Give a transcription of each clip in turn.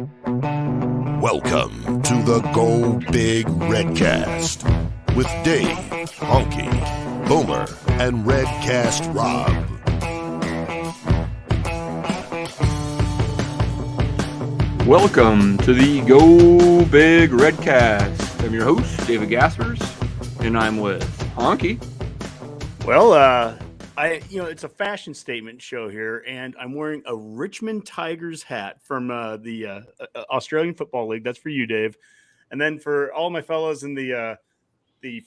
Welcome to the Go Big Redcast with Dave, Honke, Boomer, and Redcast Rob. Welcome to the Go Big Redcast. I'm your host, David Gaspers, and I'm with Honke. Well, it's a fashion statement show here, and I'm wearing a Richmond Tigers hat from the Australian Football League. That's for you, Dave. And then for all my fellows in the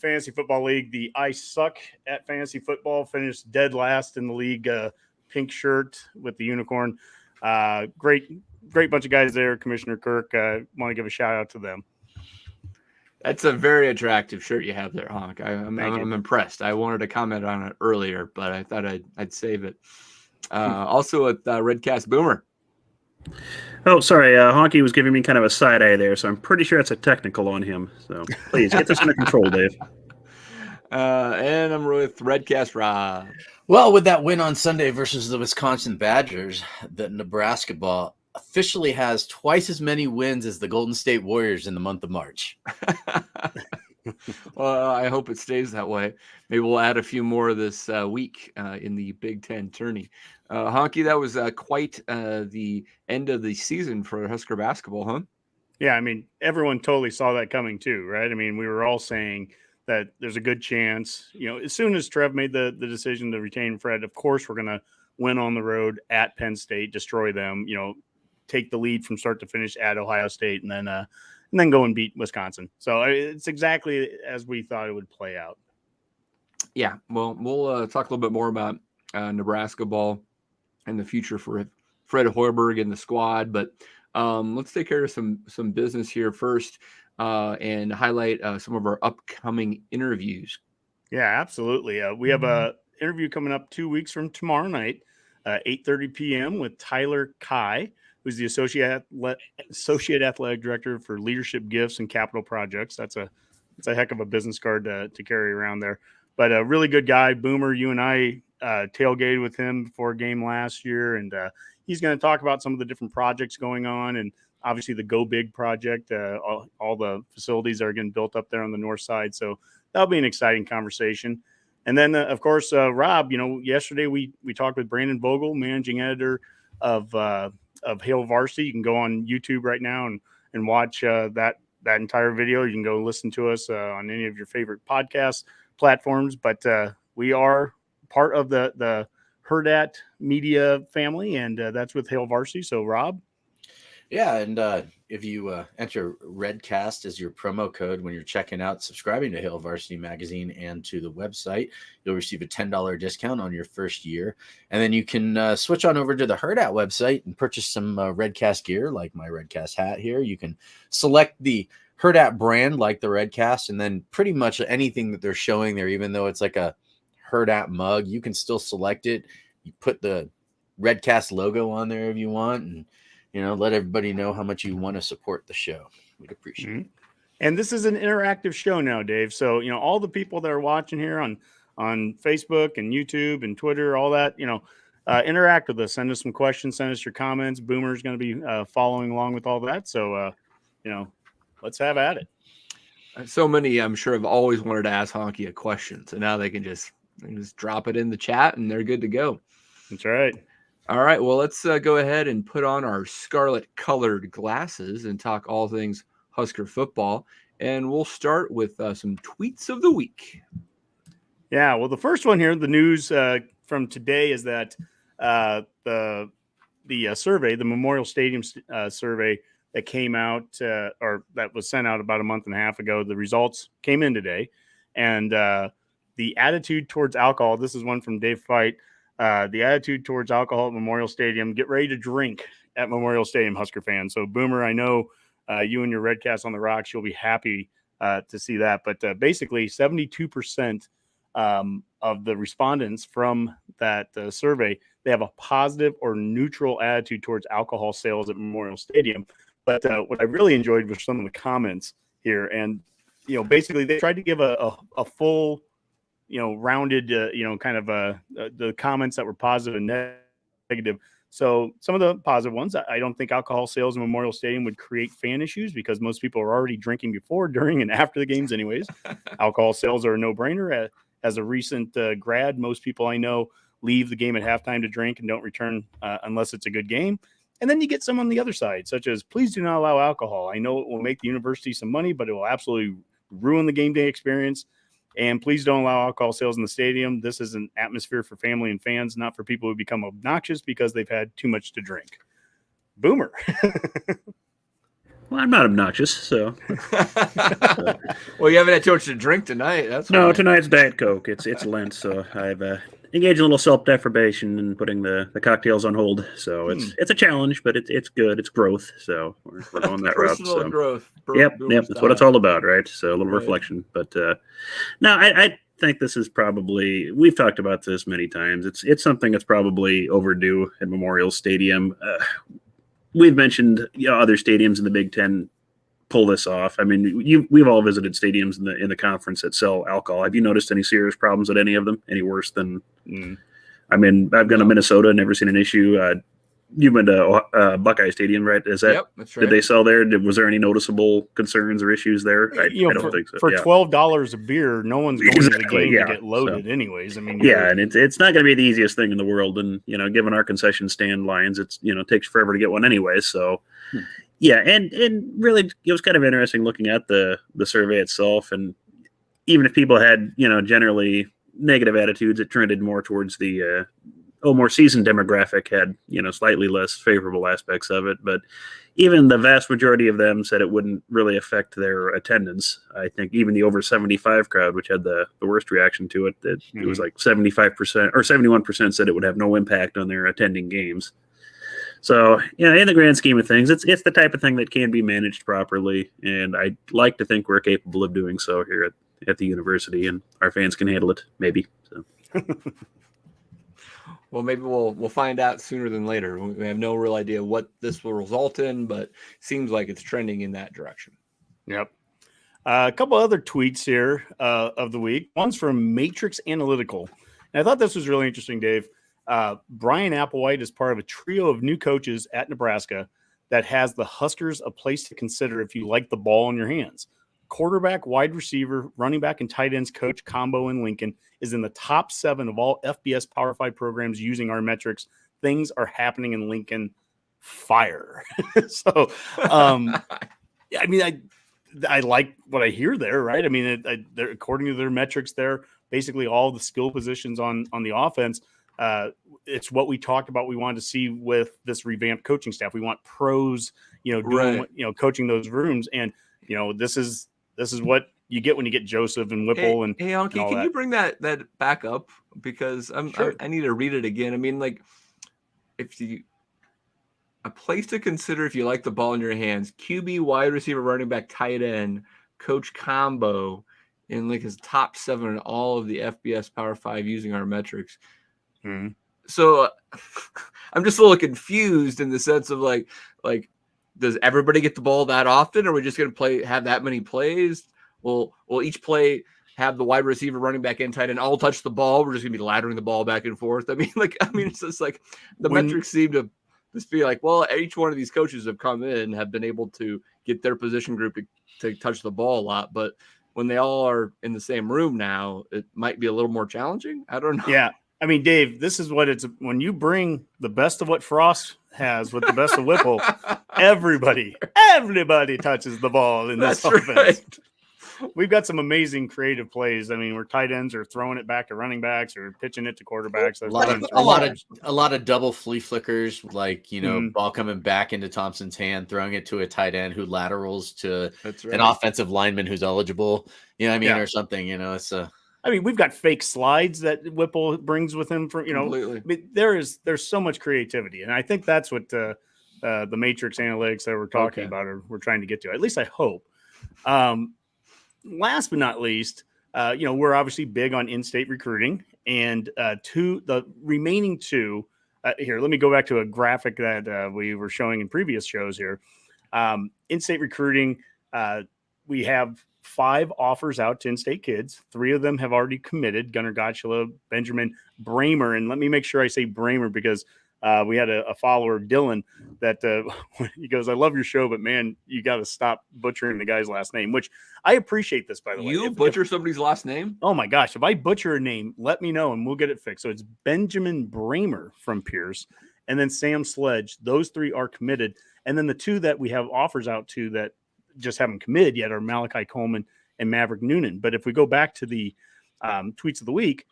Fantasy Football League, the I Suck at Fantasy Football finished dead last in the league. Pink shirt with the unicorn. Great bunch of guys there. Commissioner Kirk, want to give a shout out to them. That's a very attractive shirt you have there, Honk. I'm impressed. I wanted to comment on it earlier, but I thought I'd save it. Also at Redcast Boomer. Oh, sorry. Honke was giving me kind of a side eye there, so I'm pretty sure it's a technical on him. So please get this under control, Dave. And I'm with Redcast Rob. Well, with that win on Sunday versus the Wisconsin Badgers, the Nebraska ball officially has twice as many wins as the Golden State Warriors in the month of March. Well, I hope it stays that way. Maybe we'll add a few more this week in the Big Ten tourney. Honke, that was quite the end of the season for Husker basketball, huh? Yeah, I mean, everyone totally saw that coming too, right? I mean, we were all saying that there's a good chance, as soon as Trev made the decision to retain Fred, of course, we're going to win on the road at Penn State, destroy them, take the lead from start to finish at Ohio State, and then go and beat Wisconsin. So it's exactly as we thought it would play out. Yeah, well, we'll talk a little bit more about Nebraska ball and the future for Fred Hoiberg and the squad, but let's take care of some business here first and highlight some of our upcoming interviews. Yeah, absolutely. We have a interview coming up 2 weeks from tomorrow night, 8:30 p.m. with Tyler Kai, who's the Associate Athletic Director for Leadership Gifts and Capital Projects. That's a heck of a business card to carry around there. But a really good guy. Boomer, you and I tailgated with him before a game last year, and he's going to talk about some of the different projects going on, and obviously the Go Big project. All the facilities are getting built up there on the north side, so that'll be an exciting conversation. And then, of course, Rob, yesterday we talked with Brandon Vogel, managing editor of Hail Varsity. You can go on YouTube right now and watch that entire video. You can go listen to us on any of your favorite podcast platforms. But we are part of the Herdat Media family, and that's with Hail Varsity. So, Rob? Yeah, and if you enter Redcast as your promo code when you're checking out, subscribing to Hail Varsity Magazine and to the website, you'll receive a $10 discount on your first year. And then you can switch on over to the Herdat website and purchase some Redcast gear, like my Redcast hat here. You can select the Herdat brand, like the Redcast, and then pretty much anything that they're showing there, even though it's like a Herdat mug, you can still select it. You put the Redcast logo on there if you want, and let everybody know how much you want to support the show. We'd appreciate it. And this is an interactive show now, Dave. So, all the people that are watching here on Facebook and YouTube and Twitter, all that, interact with us. Send us some questions. Send us your comments. Boomer's going to be following along with all that. So, let's have at it. So many, I'm sure, have always wanted to ask Honke a question. So now they can just drop it in the chat and they're good to go. That's right. All right, well, let's go ahead and put on our scarlet-colored glasses and talk all things Husker football. And we'll start with some tweets of the week. Yeah, well, the first one here, the news from today is that the survey, the Memorial Stadium survey that came out or that was sent out about a month and a half ago, the results came in today. And the attitude towards alcohol, this is one from Dave Fight, the attitude towards alcohol at Memorial Stadium. Get ready to drink at Memorial Stadium, Husker fans. So, Boomer, I know you and your Redcast on the Rocks, you'll be happy to see that. But basically, 72% of the respondents from that survey, they have a positive or neutral attitude towards alcohol sales at Memorial Stadium. But what I really enjoyed was some of the comments here. And, basically, they tried to give a full rounded, kind of the comments that were positive and negative. So some of the positive ones, I don't think alcohol sales in Memorial Stadium would create fan issues because most people are already drinking before, during, and after the games anyways. Alcohol sales are a no-brainer. As a recent grad, most people I know leave the game at halftime to drink and don't return unless it's a good game. And then you get some on the other side, such as please do not allow alcohol. I know it will make the university some money, but it will absolutely ruin the game day experience. And please don't allow alcohol sales in the stadium. This is an atmosphere for family and fans, not for people who become obnoxious because they've had too much to drink. Boomer. Well, I'm not obnoxious, so. Well, you haven't had too much to drink tonight. That's No, why. tonight's Diet Coke. It's Lent, so I've engaged in a little self-deprivation and putting the cocktails on hold. So it's a challenge, but it's good. It's growth. So we're going that route. Personal So. growth. Yep, that's what it's all about, right? So a little Right. reflection. But no, I think this is probably, we've talked about this many times. It's something that's probably overdue at Memorial Stadium. We've mentioned other stadiums in the Big Ten pull this off. I mean, we've all visited stadiums in the conference that sell alcohol. Have you noticed any serious problems at any of them? Any worse than? I mean, I've gone to Minnesota, never seen an issue. You've been to Buckeye Stadium, right? Is that? Yep, that's right. Did they sell there? Was there any noticeable concerns or issues there? I don't think so. For $12 a beer, no one's going to the game to get loaded, so. Anyways. I mean, and it's not going to be the easiest thing in the world, and given our concession stand lines, it's takes forever to get one anyway. So, and really, it was kind of interesting looking at the survey itself, and even if people had generally negative attitudes, it trended more towards the more seasoned demographic had slightly less favorable aspects of it, but even the vast majority of them said it wouldn't really affect their attendance. I think even the over 75 crowd, which had the worst reaction to it, it was like 75% or 71% said it would have no impact on their attending games. So in the grand scheme of things, it's the type of thing that can be managed properly, and I'd like to think we're capable of doing so here at the university, and our fans can handle it, maybe. So. Well, maybe we'll find out sooner than later. We have no real idea what this will result in, but seems like it's trending in that direction. Yep. A couple other tweets here of the week. One's from Matrix Analytical. And I thought this was really interesting, Dave. Brian Applewhite is part of a trio of new coaches at Nebraska that has the Huskers a place to consider if you like the ball in your hands. Quarterback, wide receiver, running back, and tight ends coach combo in Lincoln is in the top 7 of all FBS Power 5 programs using our metrics. Things are happening in Lincoln. Fire. So, I mean, I like what I hear there, right? I mean, according to their metrics there, basically all the skill positions on the offense, it's what we talked about we wanted to see with this revamped coaching staff. We want pros, doing, coaching those rooms. And, this is what you get when you get Joseph and Whipple and Honke, and all can that. you bring that back up? Because I need to read it again. I mean, like, a place to consider if you like the ball in your hands, QB, wide receiver, running back, tight end, coach combo in like his top 7 in all of the FBS Power 5 using our metrics. Mm-hmm. So I'm just a little confused in the sense of like, does everybody get the ball that often? Or are we just going to have that many plays? Will each play have the wide receiver, running back, and tight end all touch the ball? We're just going to be laddering the ball back and forth. I mean, it's just like the metrics seem to just be like, well, each one of these coaches have come in, have been able to get their position group to touch the ball a lot. But when they all are in the same room now, it might be a little more challenging. I don't know. Yeah. I mean, Dave, this is what it's when you bring the best of what Frost has with the best of Whipple, everybody touches the ball in this offense. Right. We've got some amazing creative plays. I mean, where tight ends are throwing it back to running backs or pitching it to quarterbacks. A lot of double flea flickers, like ball coming back into Thompson's hand, throwing it to a tight end who laterals to an offensive lineman who's eligible. Or something. It's a. I mean, we've got fake slides that Whipple brings with him for Completely. I mean, there's so much creativity, and I think that's what the matrix analytics that we're talking about or we're trying to get to. At least I hope. Last but not least, we're obviously big on in-state recruiting, and the remaining 2. Here, let me go back to a graphic that we were showing in previous shows here. In-state recruiting, we have 5 offers out to in-state kids. 3 of them have already committed: Gunnar Gottschalk, Benjamin Bramer. And let me make sure I say Bramer because We had a follower, Dylan, that he goes, "I love your show, but man, you got to stop butchering the guy's last name." Which I appreciate this, by the way. You butcher somebody's last name? Oh my gosh! If I butcher a name, let me know and we'll get it fixed. So it's Benjamin Bramer from Pierce, and then Sam Sledge. Those three are committed, and then the two that we have offers out to that just haven't committed yet are Malachi Coleman and Maverick Noonan. But if we go back to the tweets of the week,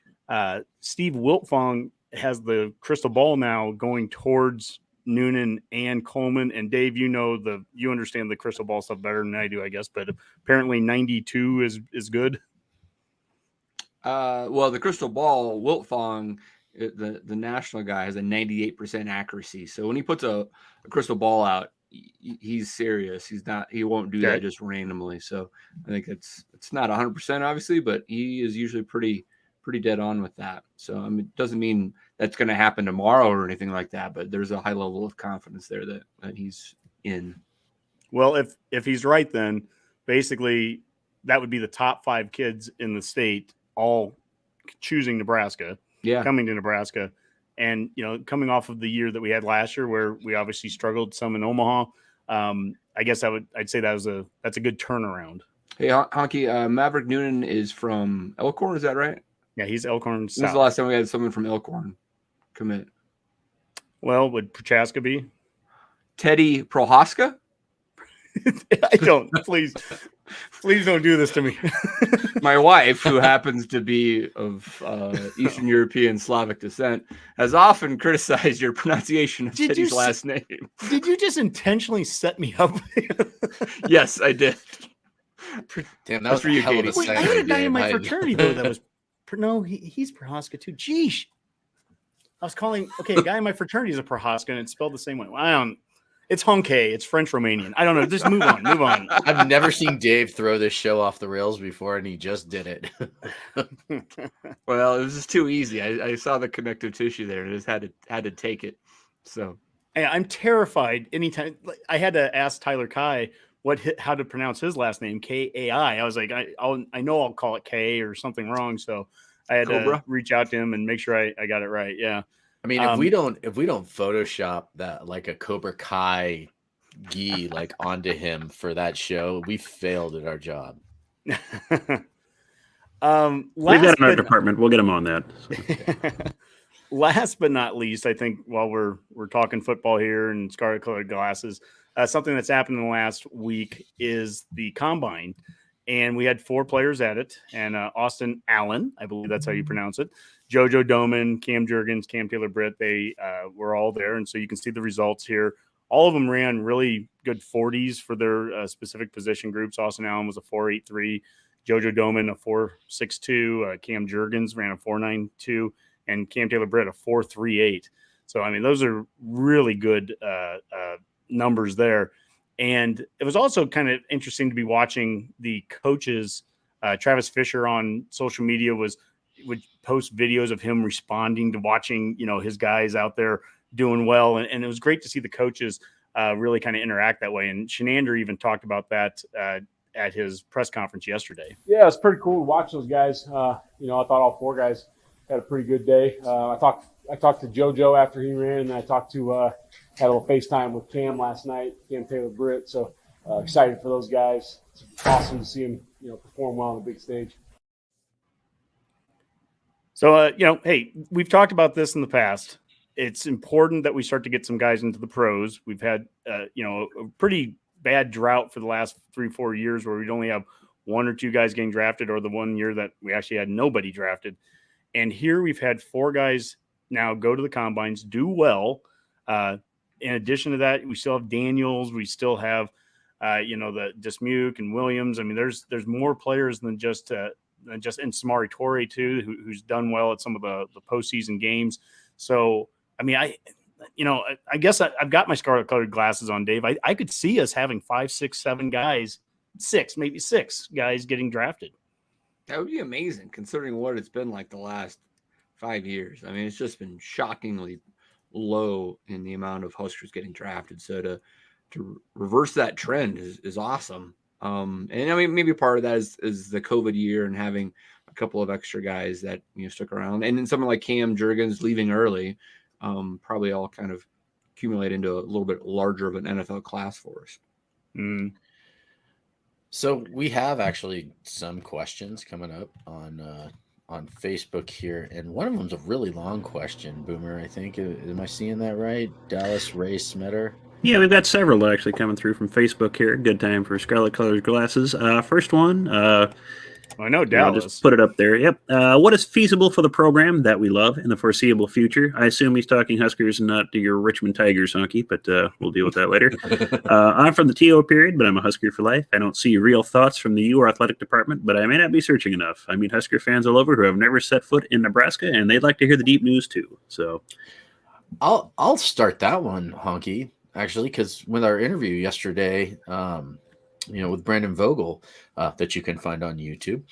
Steve Wiltfong has the crystal ball now going towards Noonan and Coleman. And Dave, you understand the crystal ball stuff better than I do, I guess. But apparently 92 is good. Well, the crystal ball, Wiltfong, the national guy, has a 98% accuracy. So when he puts a crystal ball out, he's serious. He won't do that just randomly. So I think it's not 100% obviously, but he is usually pretty dead on with that. So I mean, it doesn't mean that's going to happen tomorrow or anything like that, but there's a high level of confidence there that he's in. Well, if he's right, then basically that would be the top 5 kids in the state all choosing Nebraska, coming to Nebraska. And, coming off of the year that we had last year where we obviously struggled some in Omaha, I guess I'd say that's a good turnaround. Hey, Honke, Maverick Noonan is from Elkhorn, is that right? Yeah, he's Elkhorn South. When's the last time we had someone from Elkhorn commit? Well, would Prochaska be? Teddy Prohaska? I don't. Please don't do this to me. My wife, who happens to be of Eastern European Slavic descent, has often criticized your pronunciation of Teddy's last name. Did you just intentionally set me up? Yes, I did. Damn, that was for you, Katie. Wait, I had a guy in my fraternity though that was. No, he's Prohaska too. Geesh. I was calling. Okay, a guy in my fraternity is a Prohaska, and it's spelled the same way. It's Honke. It's French Romanian. I don't know. Just move on. Move on. I've never seen Dave throw this show off the rails before, and he just did it. Well, it was just too easy. I saw the connective tissue there, and just had to take it. So I'm terrified. Anytime I had to ask Tyler Kai how to pronounce his last name, Kai. I was like, I know I'll call it K or something wrong. So I had to reach out to him and make sure I got it right. Yeah. I mean, if we don't Photoshop that like a Cobra Kai gi like onto him for that show, we failed at our job. Leave that in our department. We'll get him on that. So. Last but not least, I think while we're talking football here and scarlet colored glasses, something that's happened in the last week is the combine. And we had 4 players at it. And Austin Allen, I believe that's how you pronounce it, JoJo Doman, Cam Jurgens, Cam Taylor-Britt, they were all there. And so you can see the results here. All of them ran really good 40s for their specific position groups. Austin Allen was a 4.83, JoJo Doman a 4.62, Cam Jurgens ran a 4.92, and Cam Taylor-Britt a 4.38. So, I mean, those are really good numbers there. And it was also kind of interesting to be watching the coaches. Travis Fisher on social media would post videos of him responding to watching, his guys out there doing well. And it was great to see the coaches really kind of interact that way. And Shenander even talked about that at his press conference yesterday. Yeah, it's pretty cool to watch those guys. I thought all 4 guys had a pretty good day. I talked to JoJo after he ran, and I talked to had a little FaceTime with Cam last night, Cam Taylor-Britt. So excited for those guys. It's awesome to see them, perform well on the big stage. So, hey, we've talked about this in the past. It's important that we start to get some guys into the pros. We've had, a pretty bad drought for the last 3-4 years where we'd only have 1 or 2 guys getting drafted, or the one year that we actually had nobody drafted. And here we've had 4 guys now go to the combines, do well. In addition to that, we still have Daniels. We still have, the Dismuke and Williams. I mean, there's more players than just and Samari Torre too, who's done well at some of the postseason games. So, I mean, I guess I've got my scarlet colored glasses on, Dave. I could see us having 5, 6, 7 guys, 6, maybe 6 guys getting drafted. That would be amazing considering what it's been like the last 5 years. I mean, it's just been shockingly low in the amount of Huskers getting drafted. So to reverse that trend is awesome. And I mean, maybe part of that is the COVID year and having a couple of extra guys that stuck around, and then someone like Cam Jurgens leaving early. probably all kind of accumulate into a little bit larger of an NFL class for us. Mm. So we have actually some questions coming up on Facebook here, and one of them's a really long question, Boomer. I think am I seeing that right? Dallas Ray Smetter. Yeah, we've got several actually coming through from Facebook here. Good time for Scarlet Colors glasses. First one, I know I'll Dallas. just put it up there. Yep. What is feasible for the program that we love in the foreseeable future? I assume he's talking Huskers and not your Richmond Tigers, Honke, but we'll deal with that later. I'm from the TO period, but I'm a Husker for life. I don't see real thoughts from the U or athletic department, but I may not be searching enough. I meet Husker fans all over who have never set foot in Nebraska, and they'd like to hear the deep news too. So I'll start that one, Honke, actually, because with our interview yesterday, with Brandon Vogel, that you can find on YouTube.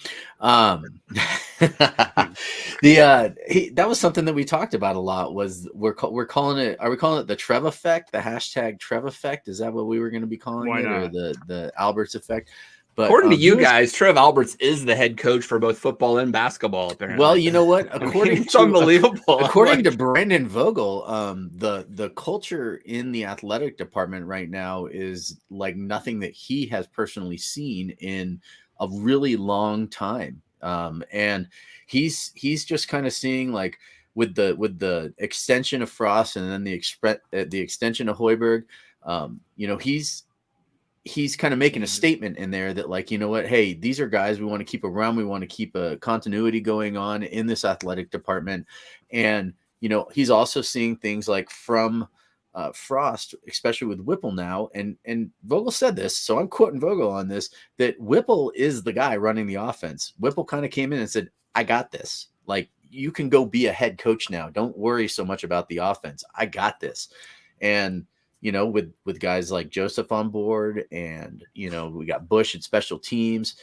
That was something that we talked about a lot. Was we're calling it? Are we calling it the Trev effect? The hashtag Trev effect? Is that what we were going to be calling Why it, not? or the Alberts effect? But According to you guys, Trev Alberts is the head coach for both football and basketball. Apparently, well, you know what? It's unbelievable. According to Brandon Vogel, the culture in the athletic department right now is like nothing that he has personally seen in a really long time. And he's just kind of seeing, like, with the extension of Frost and then the extension of Hoiberg, he's kind of making a statement in there that, like, you know what, hey, these are guys we want to keep around. We want to keep a continuity going on in this athletic department. And, he's also seeing things like from Frost, especially with Whipple now. And Vogel said this, so I'm quoting Vogel on this, that Whipple is the guy running the offense. Whipple kind of came in and said, I got this. Like, you can go be a head coach now. Don't worry so much about the offense. I got this. And, with guys like Joseph on board, and, we got Bush at special teams.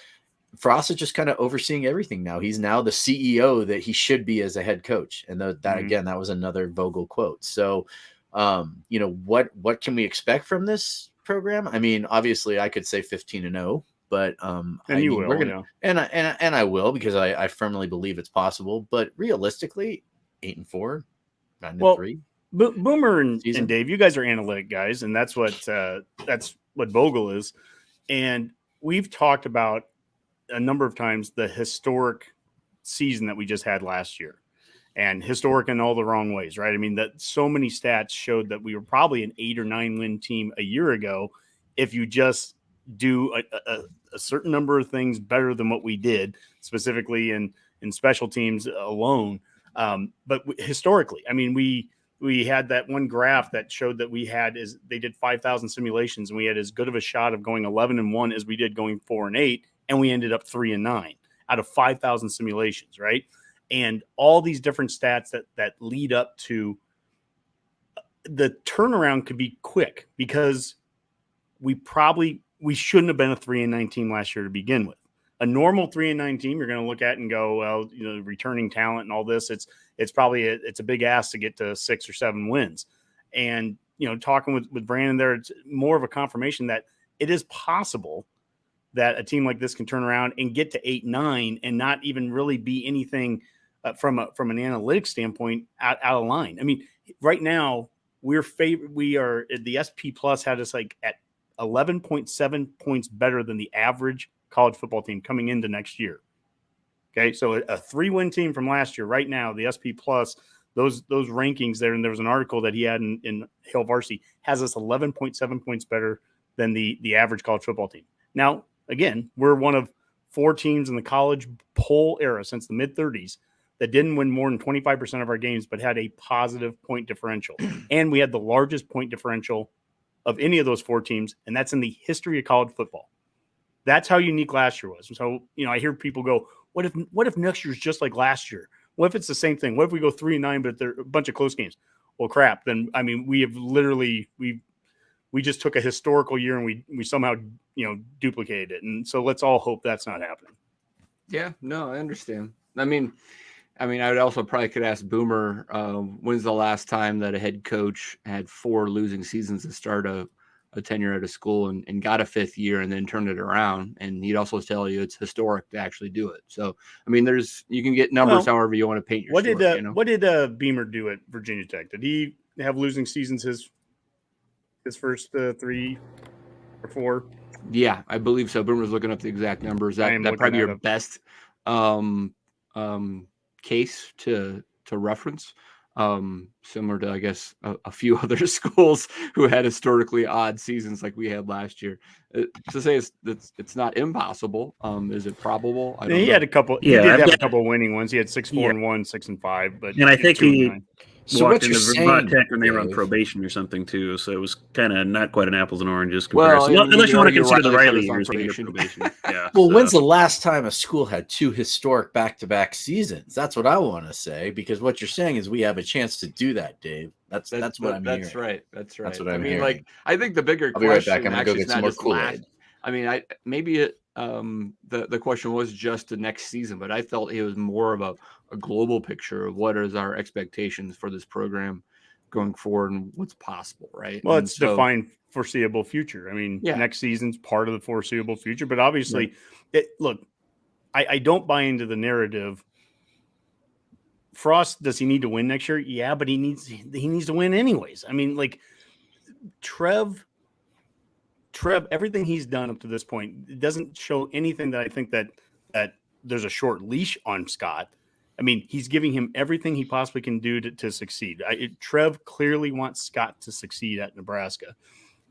Frost is just kind of overseeing everything now. He's now the CEO that he should be as a head coach. And again, that was another Vogel quote. So, what can we expect from this program? I mean, obviously I could say 15-0, but we're gonna, and I will, because I firmly believe it's possible. But realistically, 8-4, 9-3. Boomer and Dave, you guys are analytic guys, and that's what Vogel is. And we've talked about a number of times the historic season that we just had last year, and historic in all the wrong ways, right? I mean, that so many stats showed that we were probably an 8 or 9 win team a year ago if you just do a certain number of things better than what we did, specifically in special teams alone. But historically, I mean, we had that one graph that showed that they did 5,000 simulations, and we had as good of a shot of going 11-1 as we did going 4-8, and we ended up 3-9 out of 5,000 simulations, right? And all these different stats that lead up to the turnaround could be quick, because we shouldn't have been a 3-9 team last year to begin with. A normal 3-9 team, you're going to look at and go, well, returning talent and all this, it's probably it's a big ask to get to 6 or 7 wins. And, talking with Brandon there, it's more of a confirmation that it is possible that a team like this can turn around and get to 8-9 and not even really be anything from an analytics standpoint out of line. I mean, right now we are the SP Plus had us like at 11.7 points better than the average college football team coming into next year. Okay, so a 3-win team from last year, right now, the SP Plus, those rankings there, and there was an article that he had in Hail Varsity, has us 11.7 points better than the average college football team. Now, again, we're one of 4 teams in the college poll era since the mid-30s that didn't win more than 25% of our games, but had a positive point differential. And we had the largest point differential of any of those 4 teams, and that's in the history of college football. That's how unique last year was. So, I hear people go, what if next year's just like last year? What if it's the same thing? What if we go 3-9, but there are a bunch of close games? Well, crap. Then, I mean, we have literally, we just took a historical year and we somehow, duplicated it. And so let's all hope that's not happening. Yeah, no, I understand. I mean, I would also probably could ask Boomer, when's the last time that a head coach had 4 losing seasons to start a a tenure at a school and got a 5th year and then turned it around. And he'd also tell you it's historic to actually do it. So, I mean, you can get numbers however you want to paint your story. What did Beamer do at Virginia Tech? Did he have losing seasons his first 3 or 4? Yeah, I believe so. Boomer's looking up the exact numbers. That probably your best case to reference. Similar to, I guess, a few other schools who had historically odd seasons like we had last year. To say it's not impossible. Is it probable? I don't know. He had a couple. He did have a couple of winning ones. He had 6-4-1, 6-5. But I think he walked into Vermont Tech when they were on probation or something too. So it was kind of not quite an apples and oranges comparison. Well, unless you want to consider the Riley years being probation. Yeah. Well, when's the last time a school had 2 historic back-to-back seasons? That's what I want to say, because what you're saying is we have a chance to do that, Dave. That's what I'm hearing. That's right. That's right. That's what I'm hearing. hearing. Like, I think the bigger I'll be right question back. I'm gonna go actually get some more Kool-Aid. I mean, the question was just the next season, but I felt it was more of a global picture of what is our expectations for this program going forward and what's possible, right? Well, and it's defined foreseeable future. I mean, next season's part of the foreseeable future, but obviously, I don't buy into the narrative. Frost, does he need to win next year? Yeah, but he needs to win anyways. I mean, like Trev, everything he's done up to this point, it doesn't show anything that I think that there's a short leash on Scott. I mean, he's giving him everything he possibly can do to succeed. Trev clearly wants Scott to succeed at Nebraska.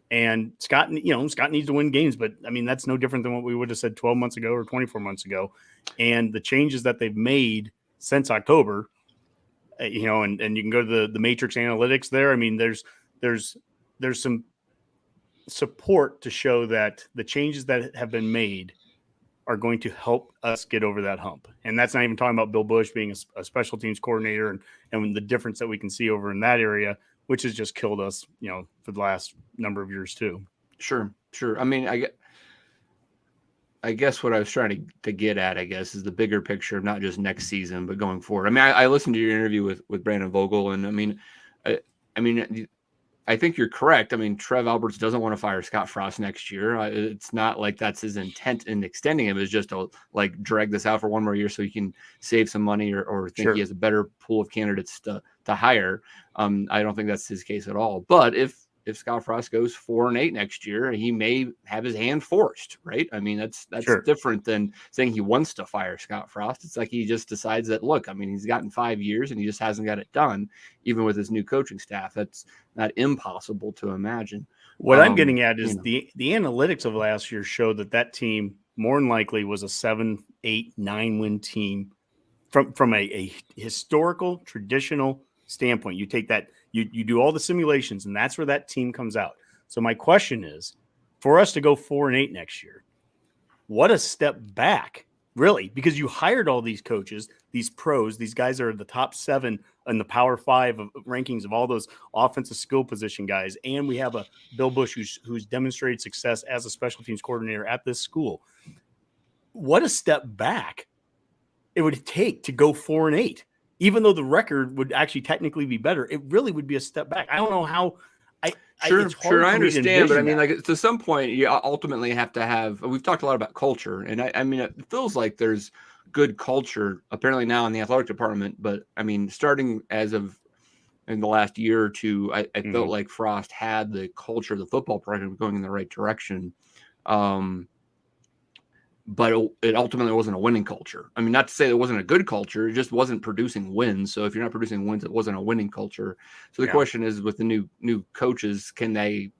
And Scott needs to win games, but I mean, that's no different than what we would have said 12 months ago or 24 months ago. And the changes that they've made since October, and you can go to the matrix analytics there. I mean, there's some support to show that the changes that have been made are going to help us get over that hump. And that's not even talking about Bill Bush being a special teams coordinator and the difference that we can see over in that area, which has just killed us, for the last number of years too. Sure. I mean, I guess what I was trying to get at, is the bigger picture of not just next season, but going forward. I mean, I listened to your interview with Brandon Vogel, and I mean, I think you're correct. I mean, Trev Alberts doesn't want to fire Scott Frost next year. It's not like that's his intent in extending him. It's just to drag this out for one more year so he can save some money or think he has a better pool of candidates to hire. I don't think that's his case at all. But if Scott Frost goes 4-8 next year, he may have his hand forced, right? I mean, that's different than saying he wants to fire Scott Frost. It's like he just decides that, look, I mean, he's gotten 5 years and he just hasn't got it done, even with his new coaching staff. That's not impossible to imagine. What I'm getting at is the analytics of last year showed that team more than likely was a 7, 8, 9 win team from a historical, traditional standpoint. You take that, you do all the simulations, and that's where that team comes out. So my question is, for us to go 4-8 next year, what a step back, really, because you hired all these coaches, these pros, these guys are the top 7 in the Power 5 of rankings of all those offensive skill position guys, and we have a Bill Bush who's demonstrated success as a special teams coordinator at this school. What a step back it would take to go 4-8. Even though the record would actually technically be better, it really would be a step back. I don't know how. I understand, but I mean, to some point, you ultimately have to have. We've talked a lot about culture, and I mean, it feels like there's good culture apparently now in the athletic department. But I mean, starting as of in the last year or two, I felt like Frost had the culture of the football program going in the right direction. But it ultimately wasn't a winning culture. I mean, not to say it wasn't a good culture, it just wasn't producing wins. So if you're not producing wins, it wasn't a winning culture. So the question is, with the new coaches, can they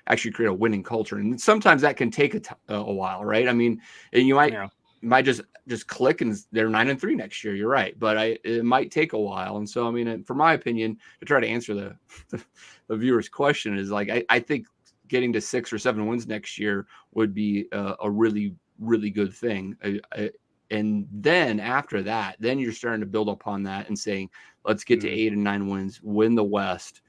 actually create a winning culture? And sometimes that can take a while, right? I mean, you might just click and they're 9-3 next year. You're right, but it might take a while. And so, I mean, for my opinion, to try to answer the viewer's question is I think getting to 6 or 7 wins next year would be a really good thing. And then after that, then you're starting to build upon that and saying, let's get to 8 and 9 wins, win the West,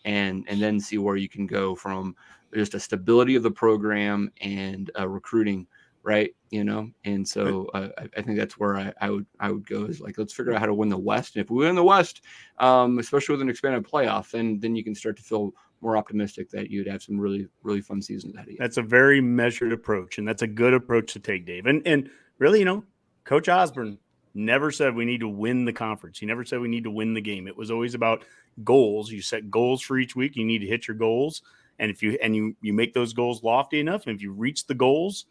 and then see where you can go from just a stability of the program and recruiting, right? And so I think that's where I would go, is let's figure out how to win the West. And if we win the West, especially with an expanded playoff, then you can start to feel more optimistic that you'd have some really, really fun seasons ahead of you. That's a very measured approach, and that's a good approach to take, Dave. And really, Coach Osborne never said we need to win the conference. He never said we need to win the game. It was always about goals. You set goals for each week. You need to hit your goals. And if you make those goals lofty enough, and if you reach the goals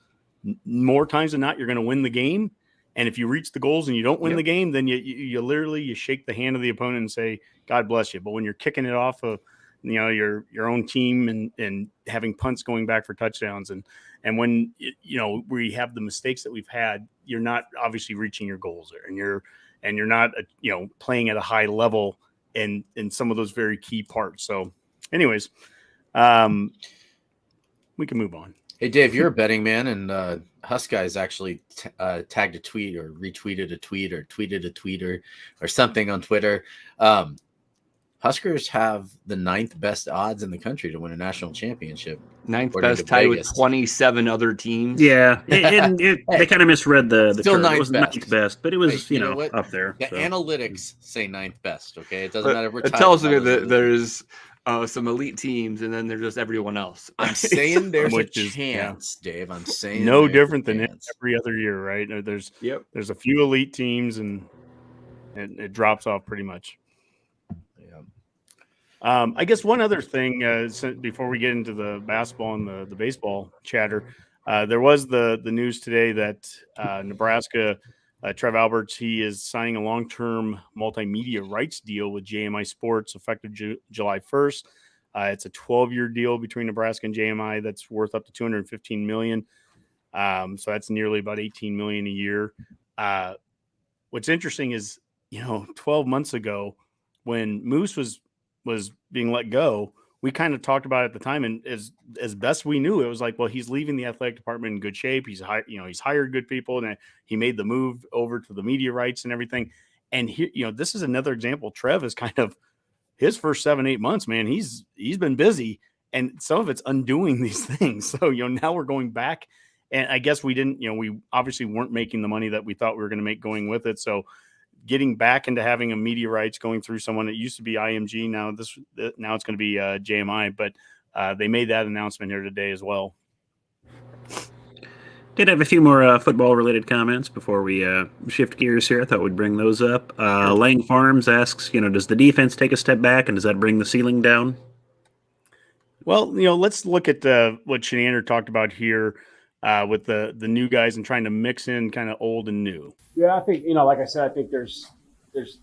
more times than not, you're going to win the game. And if you reach the goals and you don't win the game, then you literally shake the hand of the opponent and say, God bless you. But when you're kicking it off of your own team and having punts going back for touchdowns and when we have the mistakes that we've had, you're not obviously reaching your goals there, and you're not playing at a high level in some of those very key parts. So anyways, we can move on. Hey, Dave, you're a betting man, and Husk Guys actually tagged a tweet or retweeted a tweet or tweeted a tweet or something on Twitter. Huskers have the 9th best odds in the country to win a national championship. 9th best, tied with 27 other teams. Yeah, and they kind of misread the Still chart. 9th It wasn't best. 9th best, but it was Hey, you know what? up there. The so. analytics say 9th best. Okay, it doesn't matter. If we're It tied tells with me all those that other there's some elite teams, and then there's just everyone else. I'm saying there's a Which is, chance, Dave. I'm saying no there's a different than chance. every other year, right? There's Yep. a few elite teams, and it drops off pretty much. Yeah. I guess one other thing before we get into the basketball and the baseball chatter, there was the news today that Nebraska, Trev Alberts, he is signing a long-term multimedia rights deal with JMI Sports effective July 1st. It's a 12-year deal between Nebraska and JMI that's worth up to $215 million. So that's nearly about $18 million a year. What's interesting is, 12 months ago when Moose was being let go, we kind of talked about it at the time, and as best we knew, it was like, well, he's leaving the athletic department in good shape. He's hired good people, and he made the move over to the media rights and everything. And here, this is another example. Trev is kind of his first 7-8 months, man. He's been busy, and some of it's undoing these things. So now we're going back, and I guess we didn't. We obviously weren't making the money that we thought we were going to make going with it. So getting back into having a media rights going through someone that used to be IMG. Now it's going to be JMI, but they made that announcement here today as well. Did have a few more football related comments before we shift gears here. I thought we'd bring those up. Lang Farms asks, does the defense take a step back, and does that bring the ceiling down? Well, let's look at what Shenander talked about here with the new guys and trying to mix in kind of old and new. Yeah, I think, like I said, I think there's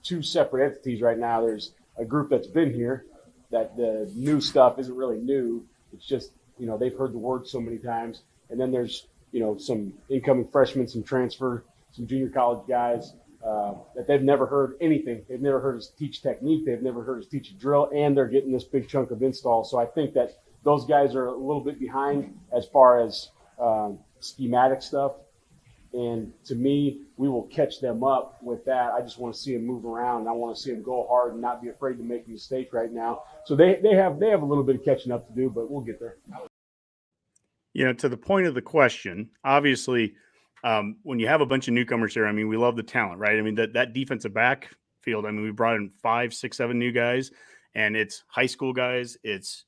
two separate entities right now. There's a group that's been here, that the new stuff isn't really new. It's just, they've heard the word so many times. And then there's, some incoming freshmen, some transfer, some junior college guys that they've never heard anything. They've never heard us teach technique. They've never heard us teach a drill, and they're getting this big chunk of install. So I think that those guys are a little bit behind as far as schematic stuff. And to me, we will catch them up with that. I just want to see them move around, and I want to see them go hard and not be afraid to make a mistake right now. So they have a little bit of catching up to do, but we'll get there. To the point of the question, obviously, when you have a bunch of newcomers here, we love the talent, right? That defensive backfield, we brought in 5, 6, 7 new guys, and it's high school guys. It's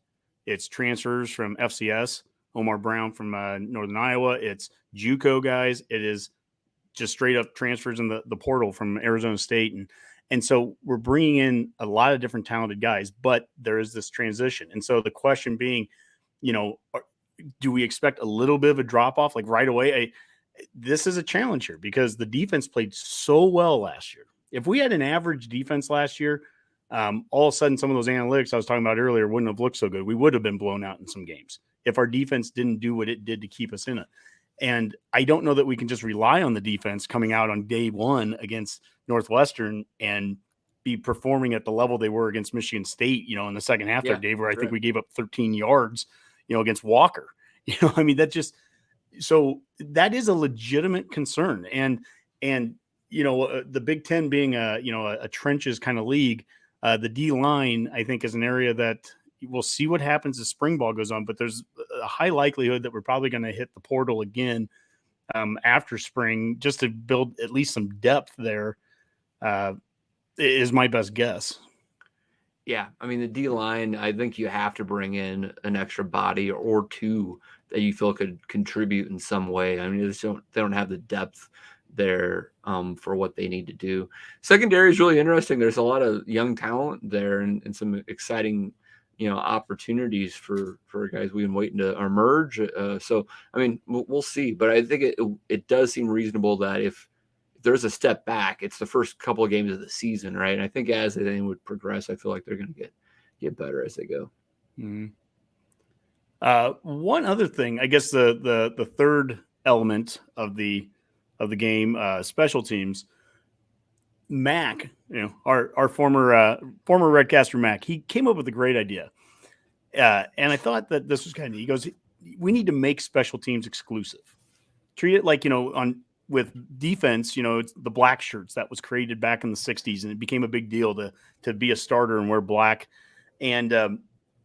transfers from FCS, Omar Brown from Northern Iowa. It's JUCO guys. It is just straight up transfers in the portal from Arizona State. And so we're bringing in a lot of different talented guys, but there is this transition. And so the question being, do we expect a little bit of a drop off like right away? This is a challenge here because the defense played so well last year. If we had an average defense last year, all of a sudden some of those analytics I was talking about earlier wouldn't have looked so good. We would have been blown out in some games if our defense didn't do what it did to keep us in it. And I don't know that we can just rely on the defense coming out on day one against Northwestern and be performing at the level they were against Michigan State, in the second half there, Dave, where I think we gave up 13 yards, against Walker. So that is a legitimate concern. And the Big Ten being a trenches kind of league, the D line, I think, is an area that we'll see what happens as spring ball goes on, but there's a high likelihood that we're probably going to hit the portal again after spring just to build at least some depth there is my best guess. Yeah, I mean the D line. I think you have to bring in an extra body or two that you feel could contribute in some way. I mean, they don't have the depth there for what they need to do. Secondary is really interesting. There's a lot of young talent there and some exciting, opportunities for guys we've been waiting to emerge. So I mean, we'll see. But I think it does seem reasonable that if there's a step back, it's the first couple of games of the season, right? And I think as they would progress, I feel like they're going to get better as they go. Mm-hmm. One other thing, I guess the third element of the game, special teams. Mac, our former Redcaster Mac, he came up with a great idea, and I thought that this was kind of. He goes, we need to make special teams exclusive. Treat it like with defense, it's the black shirts that was created back in the 60s, and it became a big deal to be a starter and wear black. And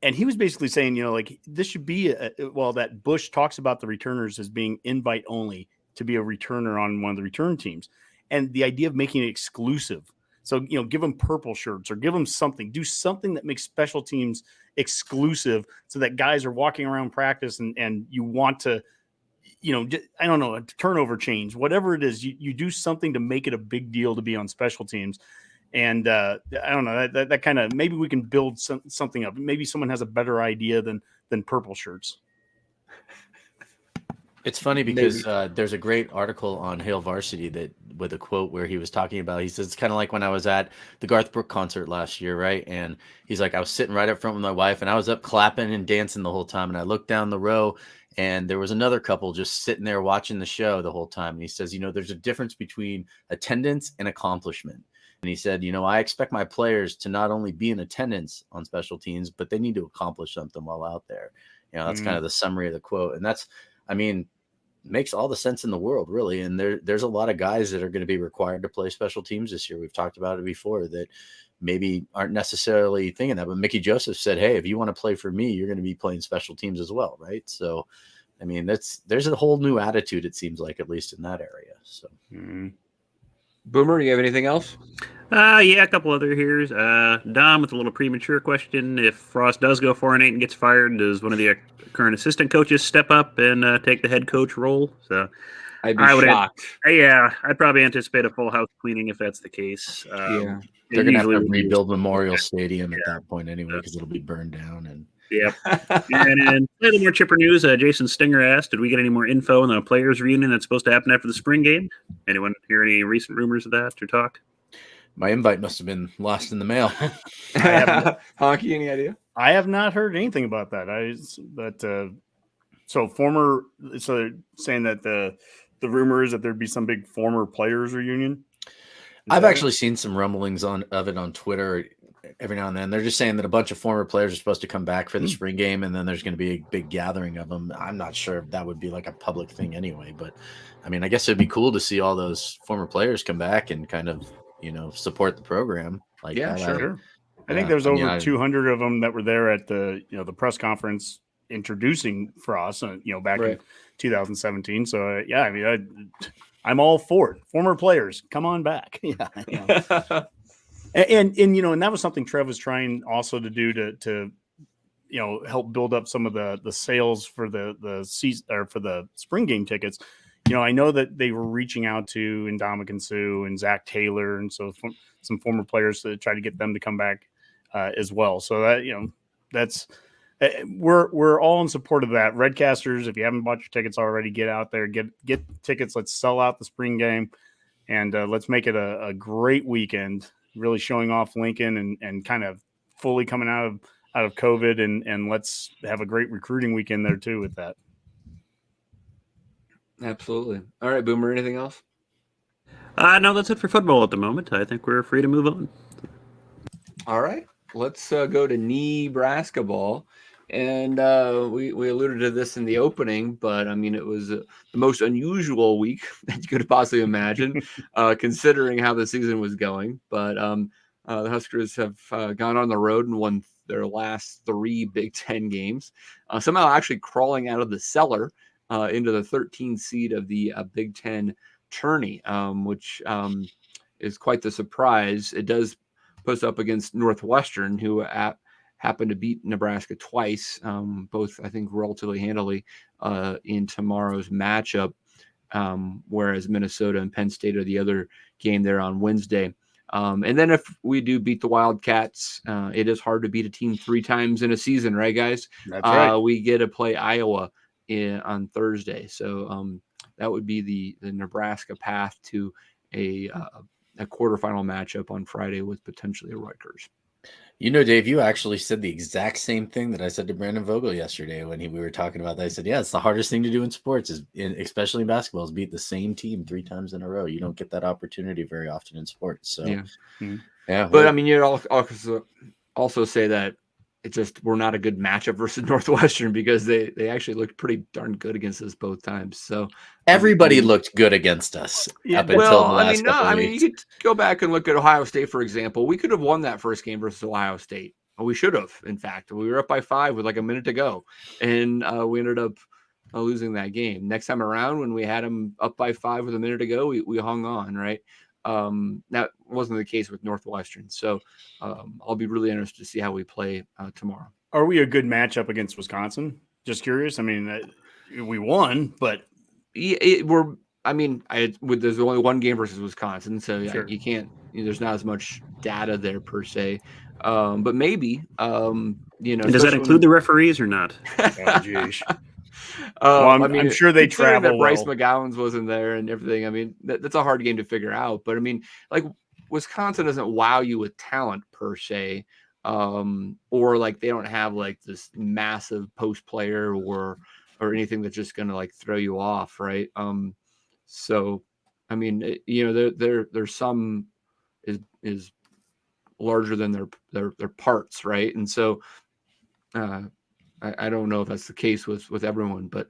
he was basically saying, like this should be that Bush talks about the returners as being invite only to be a returner on one of the return teams. And the idea of making it exclusive. So, give them purple shirts or give them something, do something that makes special teams exclusive so that guys are walking around practice and you want to, I don't know, a turnover change, whatever it is, you do something to make it a big deal to be on special teams. And I don't know, that kind of, maybe we can build something up. Maybe someone has a better idea than purple shirts. It's funny because there's a great article on Hail Varsity that with a quote where he was talking about, he says, it's kind of like when I was at the Garth Brooks concert last year, right? And he's like, I was sitting right up front with my wife and I was up clapping and dancing the whole time. And I looked down the row and there was another couple just sitting there watching the show the whole time. And he says, there's a difference between attendance and accomplishment. And he said, I expect my players to not only be in attendance on special teams, but they need to accomplish something while out there. That's kind of the summary of the quote. And that's, makes all the sense in the world, really. And there's a lot of guys that are going to be required to play special teams this year. We've talked about it before that maybe aren't necessarily thinking that, but Mickey Joseph said, hey, if you want to play for me, you're going to be playing special teams as well. Right. So, there's a whole new attitude, it seems like, at least in that area. So, Boomer, you have anything else? Yeah, a couple other here. Dom with a little premature question. If Frost does go 4-8 and gets fired, does one of the current assistant coaches step up and take the head coach role? So I'd be shocked. I'd probably anticipate a full house cleaning if that's the case. Yeah, they're going to have to rebuild Memorial Stadium at that point anyway because it'll be burned down. And yep. And a little more chipper news. Jason Stinger asked, did we get any more info on the players reunion that's supposed to happen after the spring game? Anyone hear any recent rumors of that or talk? My invite must have been lost in the mail. Honke, any idea? I have not heard anything about that. So saying that the rumor is that there'd be some big former players reunion. I've actually seen some rumblings of it on Twitter every now and then. They're just saying that a bunch of former players are supposed to come back for the spring game, and then there's going to be a big gathering of them. I'm not sure if that would be like a public thing anyway, but I guess it'd be cool to see all those former players come back and kind of, support the program. Like, yeah, sure. I think there's over 200 of them that were there at the, the press conference introducing Frost, back in 2017. So I'm all for it. Former players, come on back. Yeah. And that was something Trev was trying also to do to help build up some of the sales for the season or for the spring game tickets. I know that they were reaching out to Ndamukong Suh and Zach Taylor, and so some former players to try to get them to come back as well. So that that's we're all in support of that. Redcasters, if you haven't bought your tickets already, get out there, get tickets. Let's sell out the spring game, and let's make it a great weekend. Really showing off Lincoln and kind of fully coming out of COVID, and let's have a great recruiting weekend there too with that. Absolutely. All right, Boomer, anything else? No, that's it for football at the moment. I think we're free to move on. All right, let's go to Nebraska ball. And we alluded to this in the opening, but it was the most unusual week that you could possibly imagine, considering how the season was going. But the Huskers have gone on the road and won their last 3 Big Ten games, somehow actually crawling out of the cellar into the 13th seed of the Big Ten tourney, which is quite the surprise. It does puts up against Northwestern, who happened to beat Nebraska twice, both I think relatively handily in tomorrow's matchup. Whereas Minnesota and Penn State are the other game there on Wednesday. And then if we do beat the Wildcats, it is hard to beat a team 3 times in a season, right, guys? That's right. We get to play Iowa on Thursday. So that would be the Nebraska path to a quarterfinal matchup on Friday with potentially a Rutgers. You know, Dave, you actually said the exact same thing that I said to Brandon Vogel yesterday when we were talking about that. I said, yeah, it's the hardest thing to do in sports, especially in basketball, is beat the same team 3 times in a row. You don't get that opportunity very often in sports. So, yeah. But I mean, you'd also say that we're not a good matchup versus Northwestern because they actually looked pretty darn good against us both times. So everybody looked good against us up until the last couple weeks. You could go back and look at Ohio State, for example. We could have won that first game versus Ohio State. We should have, in fact. We were up by 5 with like a minute to go, and we ended up losing that game. Next time around, when we had them up by 5 with a minute to go, we hung on, right? That wasn't the case with Northwestern. So I'll be really interested to see how we play tomorrow. Are we a good matchup against Wisconsin? Just curious. I mean, we won, but there's only one game versus Wisconsin, so sure. You can't. There's not as much data there per se, but maybe does that include the referees or not? Oh, geez. I'm sure they travel. That Bryce McGowan's wasn't there and everything. I mean, that's a hard game to figure out. But I mean, like Wisconsin doesn't wow you with talent per se, or like they don't have like this massive post player or anything that's just going to like throw you off, right? So, I mean, there's some is larger than their parts, right? And so, I don't know if that's the case with everyone, but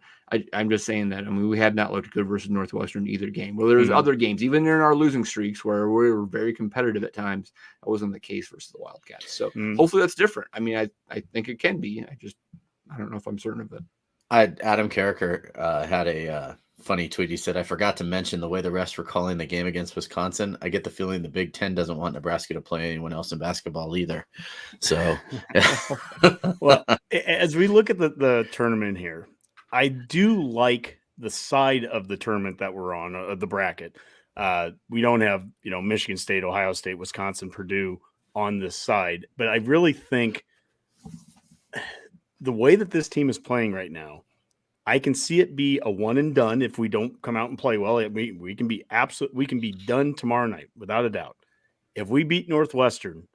I'm just saying that. I mean, we have not looked good versus Northwestern either game. Well, there's other games, even in our losing streaks, where we were very competitive at times. That wasn't the case versus the Wildcats. So hopefully that's different. I mean, I think it can be. I don't know if I'm certain of it. Adam Carricker had a funny tweet. He said, I forgot to mention the way the refs were calling the game against Wisconsin. I get the feeling the Big Ten doesn't want Nebraska to play anyone else in basketball either. So, well, as we look at the tournament here, I do like the side of the tournament that we're on, the bracket. We don't have, Michigan State, Ohio State, Wisconsin, Purdue on this side, but I really think the way that this team is playing right now, I can see it be a one and done if we don't come out and play well. We can be done tomorrow night without a doubt. If we beat Northwestern,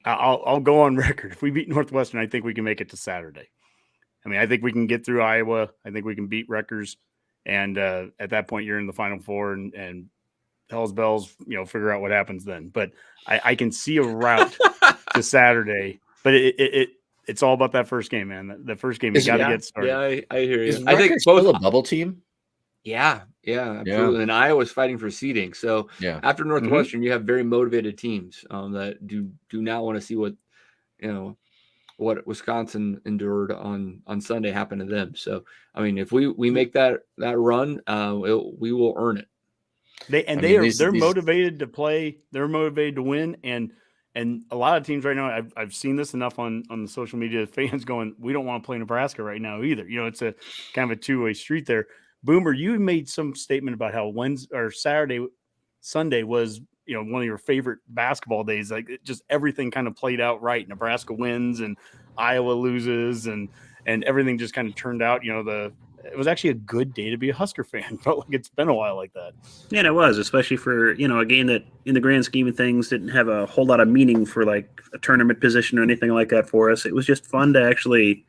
I'll go on record. If we beat Northwestern, I think we can make it to Saturday. I mean, I think we can get through Iowa. I think we can beat Rutgers, and at that point, you're in the Final Four, and hell's bells, figure out what happens then. But I can see a route to Saturday, but it's all about that first game, man. The first game, you got to get started. Yeah, I hear you. I think still a bubble team. Yeah, absolutely. Yeah. And Iowa's fighting for seeding. So after Northwestern, you have very motivated teams that do not want to see what Wisconsin endured on Sunday happen to them. So I mean, if we make that run, we will earn it. They're motivated to play. They're motivated to win, and a lot of teams right now, I've seen this enough on the social media, fans going, we don't want to play Nebraska right now either. It's a kind of a two-way street there. Boomer, you made some statement about how Sunday was, one of your favorite basketball days. Like just everything kind of played out right. Nebraska wins and Iowa loses and everything just kind of turned out, it was actually a good day to be a Husker fan. Felt like it's been a while like that. Yeah, it was, especially for, a game that in the grand scheme of things didn't have a whole lot of meaning for like a tournament position or anything like that for us. It was just fun to actually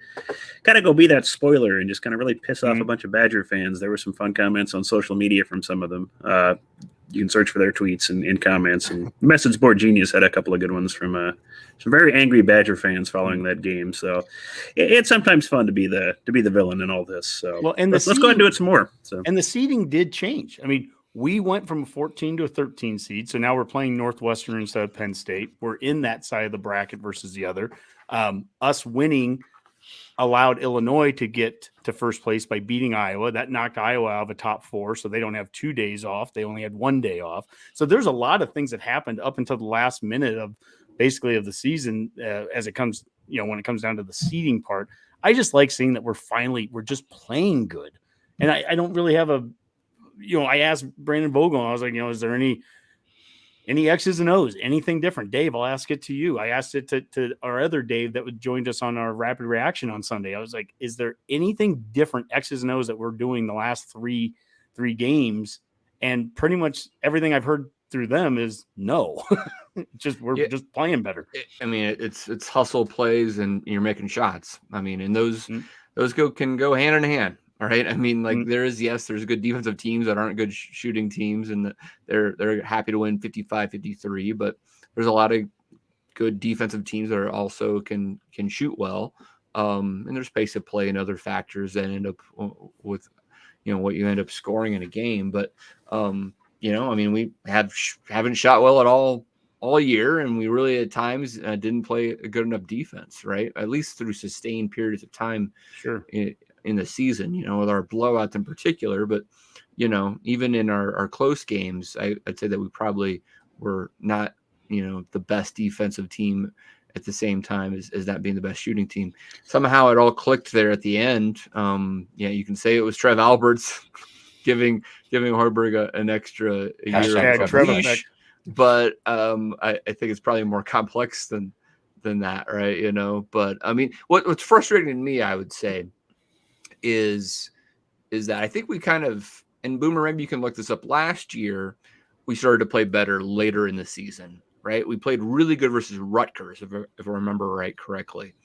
kind of go be that spoiler and just kind of really piss off a bunch of Badger fans. There were some fun comments on social media from some of them. You can search for their tweets and comments. And Message Board Genius had a couple of good ones from some very angry Badger fans following that game. So it's sometimes fun to be the villain in all this. So let's go ahead and do it some more. So and the seeding did change. I mean, we went from a 14 to a 13 seed. So now we're playing Northwestern instead of Penn State. We're in that side of the bracket versus the other. Us winning allowed Illinois to get to first place by beating Iowa. That knocked Iowa out of a top 4, so they don't have 2 days off. They only had 1 day off. So there's a lot of things that happened up until the last minute of basically of the season as it comes, when it comes down to the seeding part. I just like seeing that we're just playing good. And I don't really have I asked Brandon Vogel, and I was like, is there any X's and O's, anything different? Dave, I'll ask it to you. I asked it to our other Dave that joined us on our rapid reaction on Sunday. I was like, is there anything different, X's and O's, that we're doing the last three games? And pretty much everything I've heard through them is no. We're just playing better. It's hustle plays and you're making shots. And those can go hand in hand. All right. There's good defensive teams that aren't good shooting teams, and they're happy to win 55-53, but there's a lot of good defensive teams that are also can shoot well. And there's pace of play and other factors that end up with, what you end up scoring in a game. But, we haven't shot well at all year, and we really at times didn't play a good enough defense, right? At least through sustained periods of time. Sure. In the season, with our blowouts in particular, but even in our close games, I'd say that we probably were not the best defensive team at the same time as that being the best shooting team. Somehow it all clicked there at the end. You can say it was Trev Alberts giving Hoiberg an extra year, but I think it's probably more complex than that, right? But what's frustrating to me, I would say, is that I think we kind of, and Boomer, maybe you can look this up, last year we started to play better later in the season, right? We played really good versus Rutgers, if I remember correctly,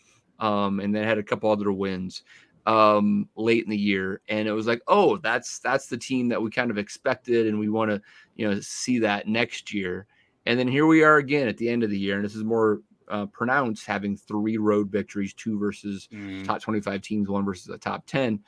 and then had a couple other wins late in the year, and it was like, oh, that's the team that we kind of expected, and we want to see that next year. And then here we are again at the end of the year, and this is more pronounced, having 3 road victories, 2 versus top 25 teams, 1 versus the top 10.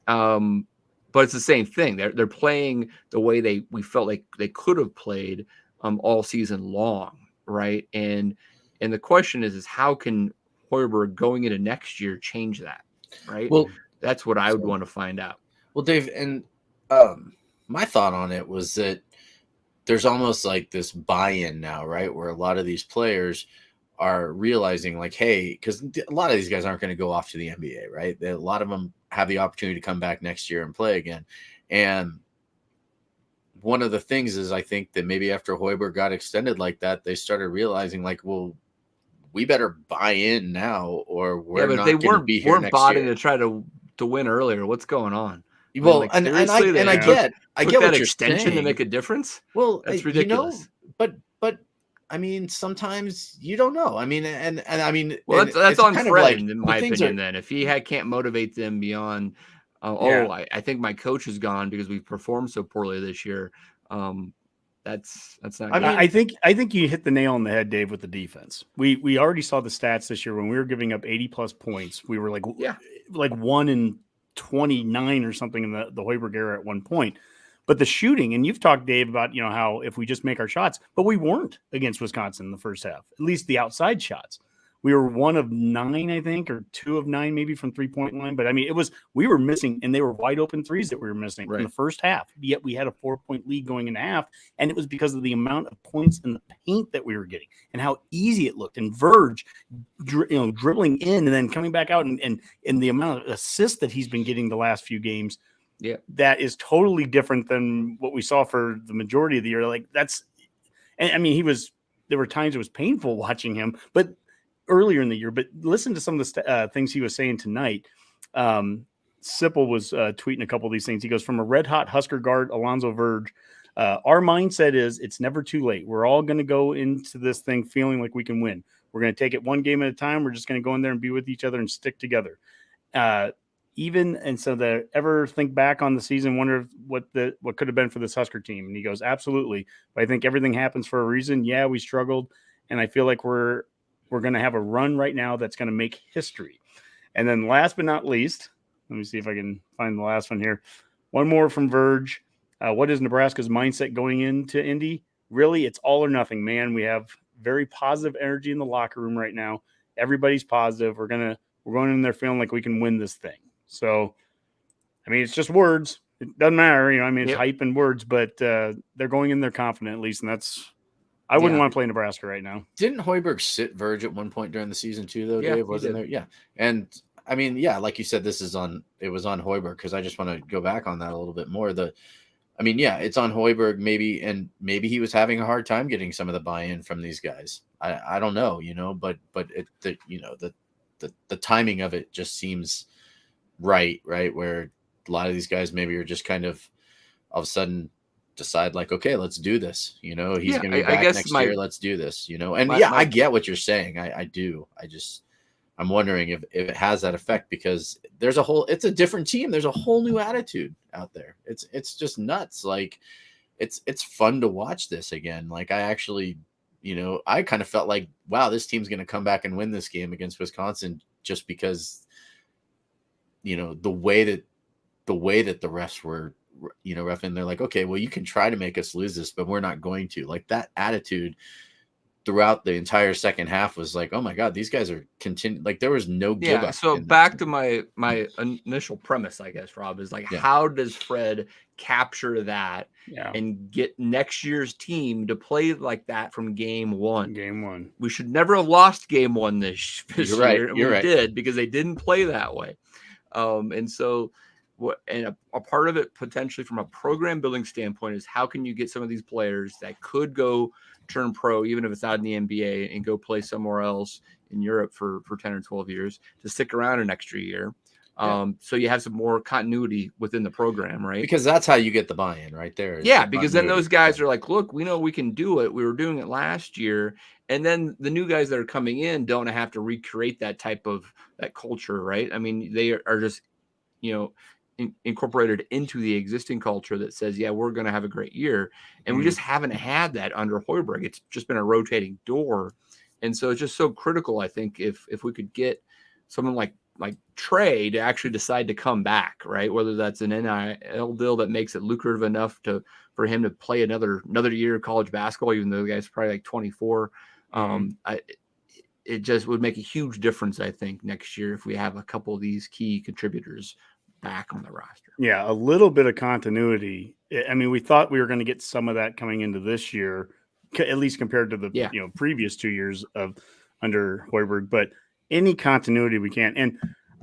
But it's the same thing. They're playing the way we felt like they could have played all season long, right? And the question is how can Hoiberg going into next year change that, right? Well, that's what I would want to find out. Well, Dave, and my thought on it was that there's almost like this buy-in now, right? Where a lot of these players are realizing like, hey, because a lot of these guys aren't going to go off to the NBA, right? A lot of them have the opportunity to come back next year and play again. And one of the things is I think that maybe after Hoiberg got extended like that, they started realizing like, well, we better buy in now or we're not going to be here next year. Weren't buying to try to win earlier. What's going on? Well, I get what you're extension saying to make a difference. Well, that's ridiculous. But sometimes you don't know. That's on Fred, in my opinion. Then, if he can't motivate them beyond, I think my coach is gone because we performed so poorly this year. That's not. I think you hit the nail on the head, Dave, with the defense. We already saw the stats this year when we were giving up 80+ points. We were like 1 in 29 or something in the Hoiberg era at one point. But the shooting, and you've talked, Dave, about how if we just make our shots, but we weren't against Wisconsin in the first half, at least the outside shots. We were 1 of 9, I think, or 2 of 9 maybe from 3-point line. But we were missing, and they were wide open threes that we were missing in the first half. Yet we had a 4-point lead going into half, and it was because of the amount of points in the paint that we were getting and how easy it looked. And Verge, dribbling in and then coming back out, and the amount of assists that he's been getting the last few games. Yeah, that is totally different than what we saw for the majority of the year. There were times it was painful watching him, but earlier in the year. But listen to some of the things he was saying tonight. Sipple was tweeting a couple of these things. He goes, from a red hot Husker guard, Alonzo Verge, our mindset is it's never too late. We're all going to go into this thing feeling like we can win. We're going to take it one game at a time. We're just going to go in there and be with each other and stick together. So that ever think back on the season, wonder what could have been for this Husker team. And he goes, absolutely. But I think everything happens for a reason. Yeah, we struggled. And I feel like we're going to have a run right now that's going to make history. And then last but not least, let me see if I can find the last one here. One more from Verge. What is Nebraska's mindset going into Indy? Really, it's all or nothing, man. We have very positive energy in the locker room right now. Everybody's positive. We're We're going in there feeling like we can win this thing. So, I mean, it's just words. It doesn't matter. You know, I mean, it's hype and words, but they're going in there confident at least. And I wouldn't want to play Nebraska right now. Didn't Hoiberg sit Verge at one point during the season too, though, Dave? Wasn't there? Yeah. And I mean, like you said, it was on Hoiberg, because I just want to go back on that a little bit more. It's on Hoiberg maybe he was having a hard time getting some of the buy-in from these guys. I don't know, but the timing of it just seems right, where a lot of these guys maybe are just kind of all of a sudden decide like, okay, let's do this. He's going to be back next year. Let's do this, and I get what you're saying. I do. I'm wondering if it has that effect, because it's a different team. There's a whole new attitude out there. It's just nuts. Like it's fun to watch this again. Like I actually, I kind of felt like, wow, this team's going to come back and win this game against Wisconsin, just because, the way that the refs were, reffing, they're like, okay, well, you can try to make us lose this, but we're not going to. Like that attitude throughout the entire second half was like, oh my God, these guys are continuing. Like there was no give up. So back to my initial premise, I guess, Rob, is like, how does Fred capture that and get next year's team to play like that from game one? We should never have lost game one this year. Right. You're right. Did, because they didn't play that way. And so a part of it potentially from a program building standpoint is how can you get some of these players that could go turn pro, even if it's not in the NBA, and go play somewhere else in Europe for 10 or 12 years to stick around an extra year. So you have some more continuity within the program, right? Because that's how you get the buy-in right there. Yeah, because then those guys are like, look, we know we can do it. We were doing it last year. And then the new guys that are coming in don't have to recreate that type of that culture, right? I mean, they are just, incorporated into the existing culture that says, yeah, we're going to have a great year. And we just haven't had that under Hoiberg. It's just been a rotating door. And so it's just so critical, I think, if we could get someone like Trey to actually decide to come back, right? Whether that's an NIL deal that makes it lucrative enough for him to play another year of college basketball, even though the guy's probably like 24. It just would make a huge difference, I think, next year if we have a couple of these key contributors back on the roster. Yeah, a little bit of continuity. I mean, we thought we were going to get some of that coming into this year, at least compared to the previous 2 years of under Hoiberg. But any continuity we can. And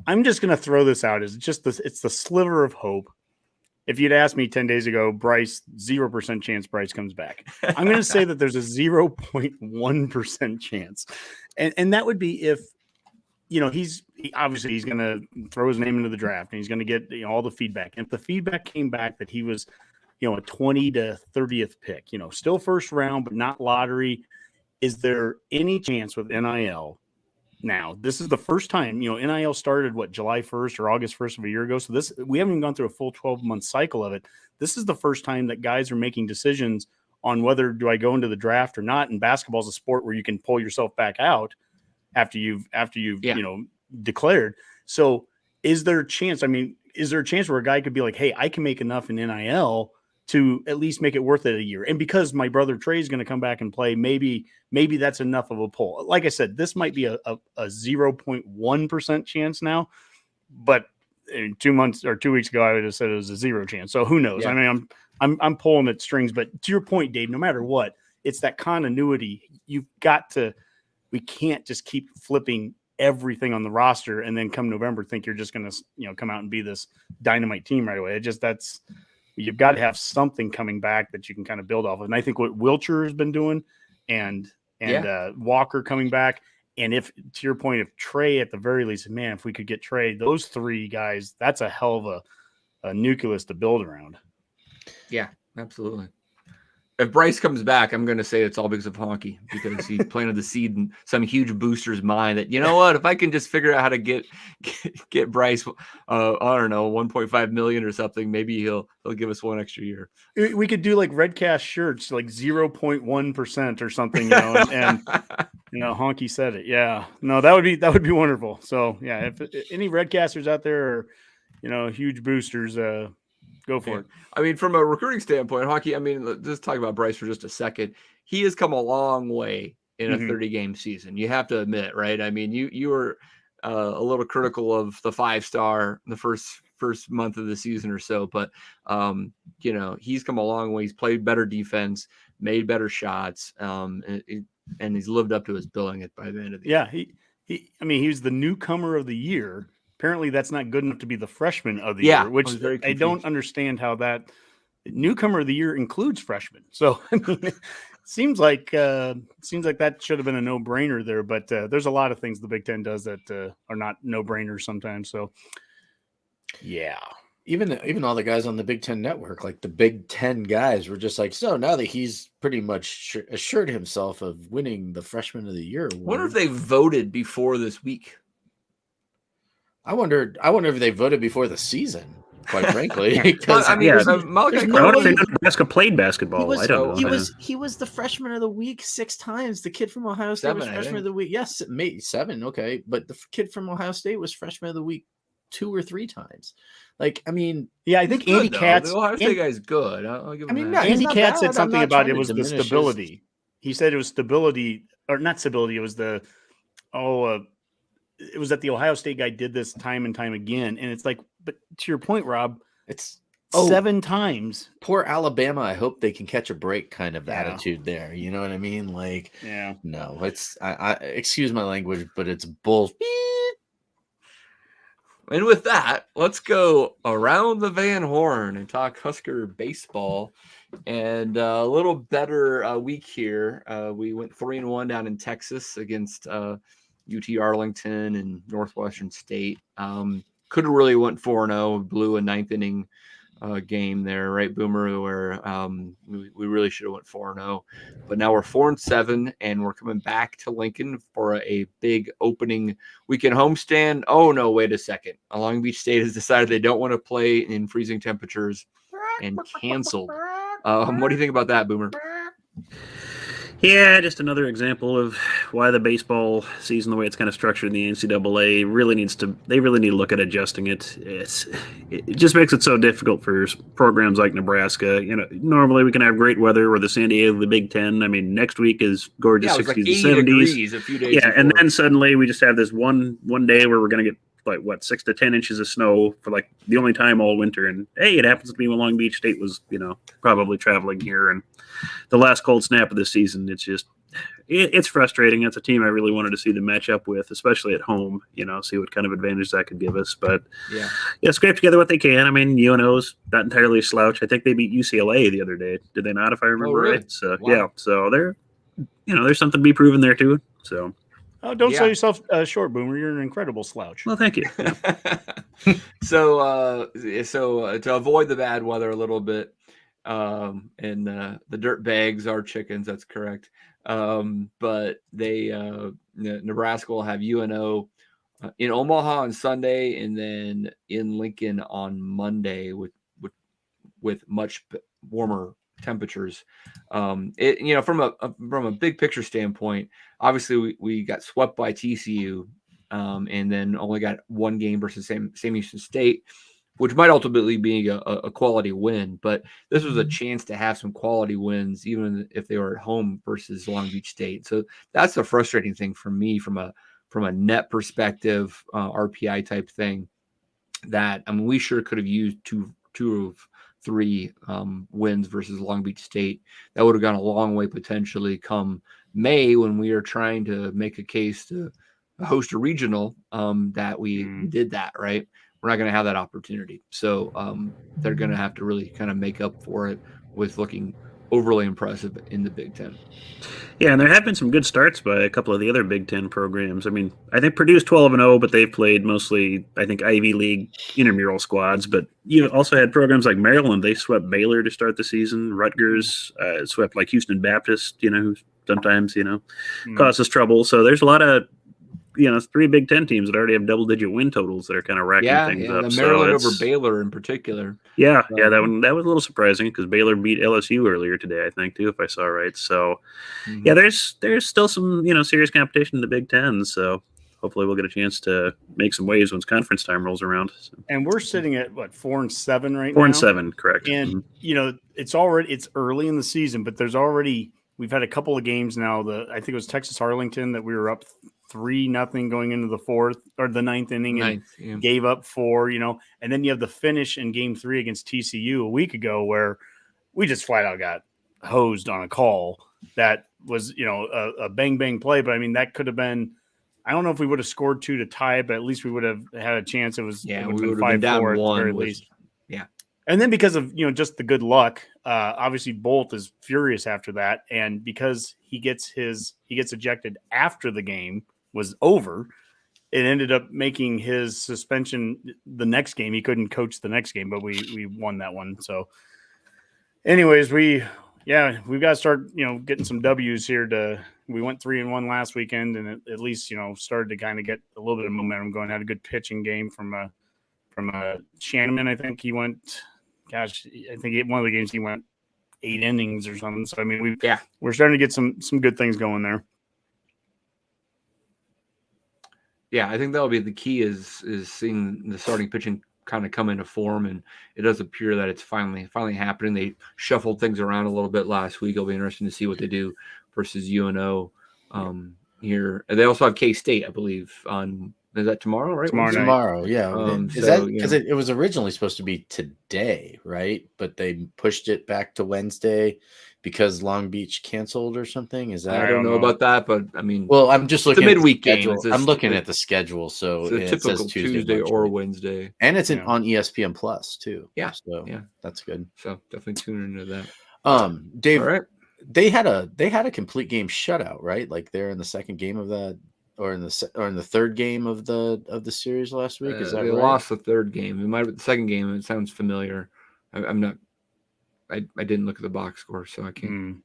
I'm just going to throw this out as just it's the sliver of hope. If you'd asked me 10 days ago, Bryce, 0% chance Bryce comes back. I'm going to say that there's a 0.1% chance. And that would be if, he's going to throw his name into the draft and he's going to get all the feedback. And if the feedback came back that he was, a 20 to 30th pick, still first round, but not lottery, is there any chance with NIL? Now, this is the first time, NIL started July 1st or August 1st of a year ago. So we haven't even gone through a full 12-month cycle of it. This is the first time that guys are making decisions on whether do I go into the draft or not. And basketball is a sport where you can pull yourself back out after you've declared. So is there a chance? I mean, is there a chance where a guy could be like, hey, I can make enough in NIL to at least make it worth it a year? And because my brother Trey is going to come back and play, maybe that's enough of a pull. Like I said, this might be a 0.1% chance now, but 2 months or 2 weeks ago, I would have said it was a 0 chance. So who knows? Yeah. I mean, I'm pulling at strings, but to your point, Dave, no matter what, it's that continuity. We can't just keep flipping everything on the roster and then come November think you're just going to, come out and be this dynamite team right away. You've got to have something coming back that you can kind of build off of. And I think what Wilcher has been doing and Walker coming back. And if, to your point, if Trey at the very least, man, if we could get Trey, those three guys, that's a hell of a nucleus to build around. Yeah, absolutely. If Bryce comes back, I'm going to say it's all because of Honke, because he planted the seed in some huge booster's mind that, if I can just figure out how to get Bryce, I don't know, 1.5 million or something, maybe he'll give us one extra year. We could do like Redcast shirts, like 0.1% or something, and Honke said it. Yeah, no, that would be wonderful. So yeah, if any Redcasters out there are, huge boosters, go for it. I mean, from a recruiting standpoint, Honke, I mean, let's talk about Bryce for just a second. He has come a long way in a 30-game season. You have to admit, right? I mean, you were a little critical of the 5-star the first month of the season or so, but he's come a long way. He's played better defense, made better shots, and he's lived up to his billing by the end of the year. Yeah, he was the newcomer of the year. Apparently, that's not good enough to be the freshman of the year, which I don't understand how that newcomer of the year includes freshmen. So I mean, it seems like that should have been a no-brainer there. But there's a lot of things the Big Ten does that are not no-brainers sometimes. So yeah, even all the guys on the Big Ten network, like the Big Ten guys, were just like, so now that he's pretty much assured himself of winning the Freshman of the Year award. I wonder if they voted before this week. I wonder if they voted before the season, quite frankly. Because I wonder if Nebraska played basketball. I don't know. He was the Freshman of the Week 6 times. The kid from Ohio State was Freshman of the Week. Yes, maybe 7. Okay, but the kid from Ohio State was Freshman of the Week 2 or 3 times. Like, I mean, yeah, I think Andy Katz. The Ohio State guy's good. I'll give him that. Andy Katz said something about it was the stability. He said it was stability, or not stability. It was it was that the Ohio State guy did this time and time again. And it's like, but to your point, Rob, it's 7 times. Poor Alabama. I hope they can catch a break kind of attitude there. You know what I mean? Like, no, it's, I excuse my language, but it's bullshit. And with that, let's go around the Van Horn and talk Husker baseball. And a little better week here. We went 3-1 down in Texas against UT Arlington and Northwestern State. Could have really went 4-0, blew a 9th inning game there, right, Boomer, where we really should have went 4-0. But now we're 4-7, and we're coming back to Lincoln for a big opening weekend homestand. Oh, no, wait a second. Long Beach State has decided they don't want to play in freezing temperatures and canceled. What do you think about that, Boomer? Yeah, just another example of why the baseball season, the way it's kind of structured in the NCAA, really need to look at adjusting it. It just makes it so difficult for programs like Nebraska. Normally we can have great weather or the San Diego, the Big Ten. I mean, next week is gorgeous, 60s and 70s. A few days before. And then suddenly we just have this one day where we're going to get 6 to 10 inches of snow for the only time all winter. And hey, it happens to be when Long Beach State was, probably traveling here. And the last cold snap of the season, it's frustrating. It's a team I really wanted to see them match up with, especially at home, see what kind of advantage that could give us. But scrape together what they can. I mean, UNO's not entirely a slouch. I think they beat UCLA the other day. Did they not, if I remember right? So, wow. So they're, there's something to be proven there too. So. Oh, don't sell yourself short, Boomer. You're an incredible slouch. Well, thank you. Yeah. So to avoid the bad weather a little bit, and the dirt bags are chickens. That's correct. But Nebraska will have UNO in Omaha on Sunday, and then in Lincoln on Monday with much warmer temperatures. From a big picture standpoint, obviously we got swept by TCU, and then only got one game versus Sam Houston State, which might ultimately be a quality win. But this was a chance to have some quality wins, even if they were at home versus Long Beach State. So that's the frustrating thing for me from a net perspective, RPI type thing. That we sure could have used two of 3 wins versus Long Beach State. That would have gone a long way potentially come May when we are trying to make a case to host a regional, that we did that, right? We're not going to have that opportunity. So they're going to have to really kind of make up for it with looking overly impressive in the Big Ten. Yeah, and there have been some good starts by a couple of the other Big Ten programs. I mean, I think Purdue's 12-0, but they've played mostly, I think, Ivy League intramural squads. But you also had programs like Maryland. They swept Baylor to start the season. Rutgers swept Houston Baptist, who sometimes, causes trouble. So there's a lot of, 3 Big Ten teams that already have double-digit win totals that are kind of racking things up. The Maryland over Baylor in particular. Yeah, that was a little surprising because Baylor beat LSU earlier today, I think, too, if I saw right. So, there's still some, serious competition in the Big Ten. So hopefully we'll get a chance to make some waves once conference time rolls around. So. And we're sitting at, 4-7 right now? 4-7, correct. And, it's early in the season, but we've had a couple of games now. I think it was Texas Arlington that we were up 3-0 going into the fourth or the ninth inning and yeah. gave up 4, and then you have the finish in game 3 against TCU a week ago where we just flat out got hosed on a call that was, a bang bang play. But I mean, that could have been, I don't know if we would have scored 2 to tie it, but at least we would have had a chance. It would have been 5-4 at the very least. Yeah. And then because of, just the good luck, obviously Bolt is furious after that. And because he gets ejected after the game was over, it ended up making his suspension the next game. He couldn't coach the next game, but we won that one. So anyways, we've got to start, getting some W's here. We went 3-1 last weekend, and at least, started to kind of get a little bit of momentum going. Had a good pitching game from Shannon. I think he went, I think one of the games he went 8 innings or something. So I mean, we're starting to get some good things going there. Yeah, I think that'll be the key is seeing the starting pitching kind of come into form, and it does appear that it's finally happening. They shuffled things around a little bit last week. It'll be interesting to see what they do versus UNO here. And they also have K-State, I believe, on is that tomorrow, right? Tomorrow, yeah. Is that because so, it was originally supposed to be today, right? But they pushed it back to Wednesday because Long Beach canceled or something. Is that? I don't know about that, but I mean, well, I'm just looking at the midweek game. I'm looking at the schedule, so it's a typical Tuesday or Wednesday, and it's on ESPN Plus too. Yeah, so that's good. So definitely tune into that. Dave, all right. They had a complete game shutout, right? Like they're in the second game of that. Or in the third game of the series last week, is that they right? lost the third game. It might be the second game. It sounds familiar. I'm not. I didn't look at the box score, so I can't.